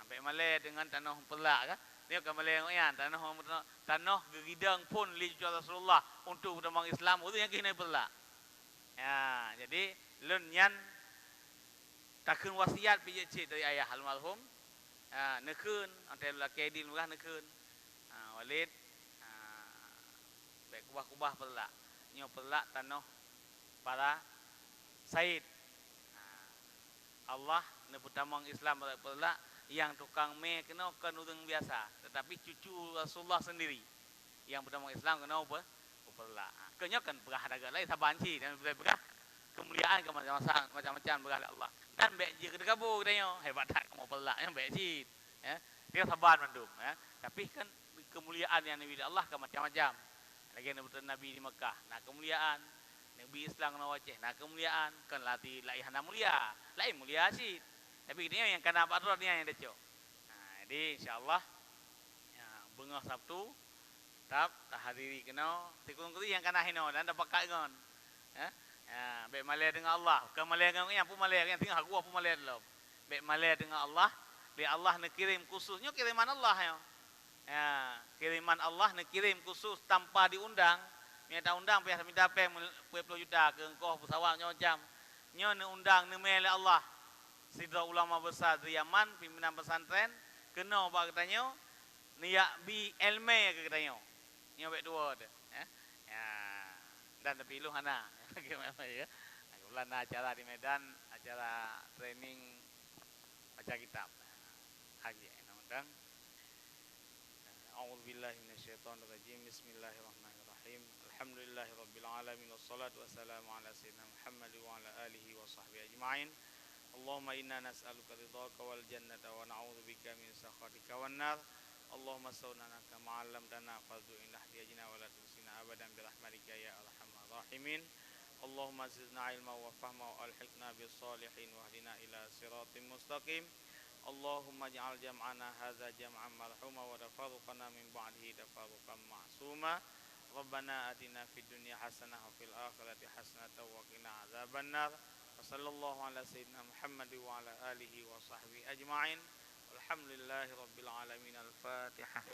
baik malai dengan tanah pelak kan dia kan malai yang tanah gegidang pun li Rasulullah untuk berdamang Islam itu yang kena pelak jadi lun nyan takun wasiat PJC dari ayah almarhum nekeun antel Lakaidin murah nekeun Walid baik kubah-kubah pelak nyo pelak tanah para Said Allah ne pertamang Islam pelak yang tukang me kena kan urang biasa tetapi cucu Rasulullah sendiri yang pertamang Islam kena apa pelak kenya kan berah daga lain sabanci dan berah kemuliaan ke macam-macam berada Allah dan baik je kita kabur katanya hebat tak kamu pelak yang baik sih dia sabar mandum tapi kan kemuliaan yang Nabi Allah ke macam-macam lagi Nabi di Mekah nah kemuliaan Nabi Islam kena wajah nah kemuliaan kan latih laihana mulia lain mulia sih tapi dia yang kena patron yang dia cok jadi insyaallah bengah Sabtu tak hadiri kena tikung yang kena hino dan dapat kaingon baik malai dengan Allah bukan malai dengan yang pun malai yang tinggal aku pun malai dalam baik malai dengan Allah baik Allah nak kirim khususnya kiriman Allah kiriman Allah nak kirim khusus tanpa diundang minta undang pihak minta pe 20 juta ke engkau pesawat macam nyo ne undang ne mele Allah sidra ulama besar di Yaman pimpinan pesantren Kena ba katanya niyak bi elme ke katanya. Nya baik dua tu. Ya. Dan tapi lu hana. Gimana ya? Bulan acara di Medan, acara training baca kitab. Haji undang. A'udzu billahi minasyaitonir rajim. Bismillahirrahmanirrahim. Alhamdulillahirabbil alamin wassalatu wassalamu ala sayyidina Muhammad wa ala alihi wa sahbihi ajma'in. Allahumma inna nas'aluka ridhaka wal jannata wa na'udzubika min sakhatika wan nar. Allahumma sawna kama 'allamtana fadhu inna hadiyajina wa la tusina abadan bi rahmatika ya arhamar rahimin. Allahumma zidna ilma wa fahma wa alhiqna bis salihin wa hdina ila siratim mustaqim. Allahumma ja'al jam'ana hadza jam'an marhuma wa tafarruqana min ba'dihi tafarruqan ma'suma. Rabbana atina fid dunya hasanah wa fil akhirati hasanah wa qina adzabannar. Wa sallallahu ala sayyidina Muhammad wa ala alihi wa sahbihi ajma'in. Alhamdulillahi rabbil alamin. Al-Fatihah.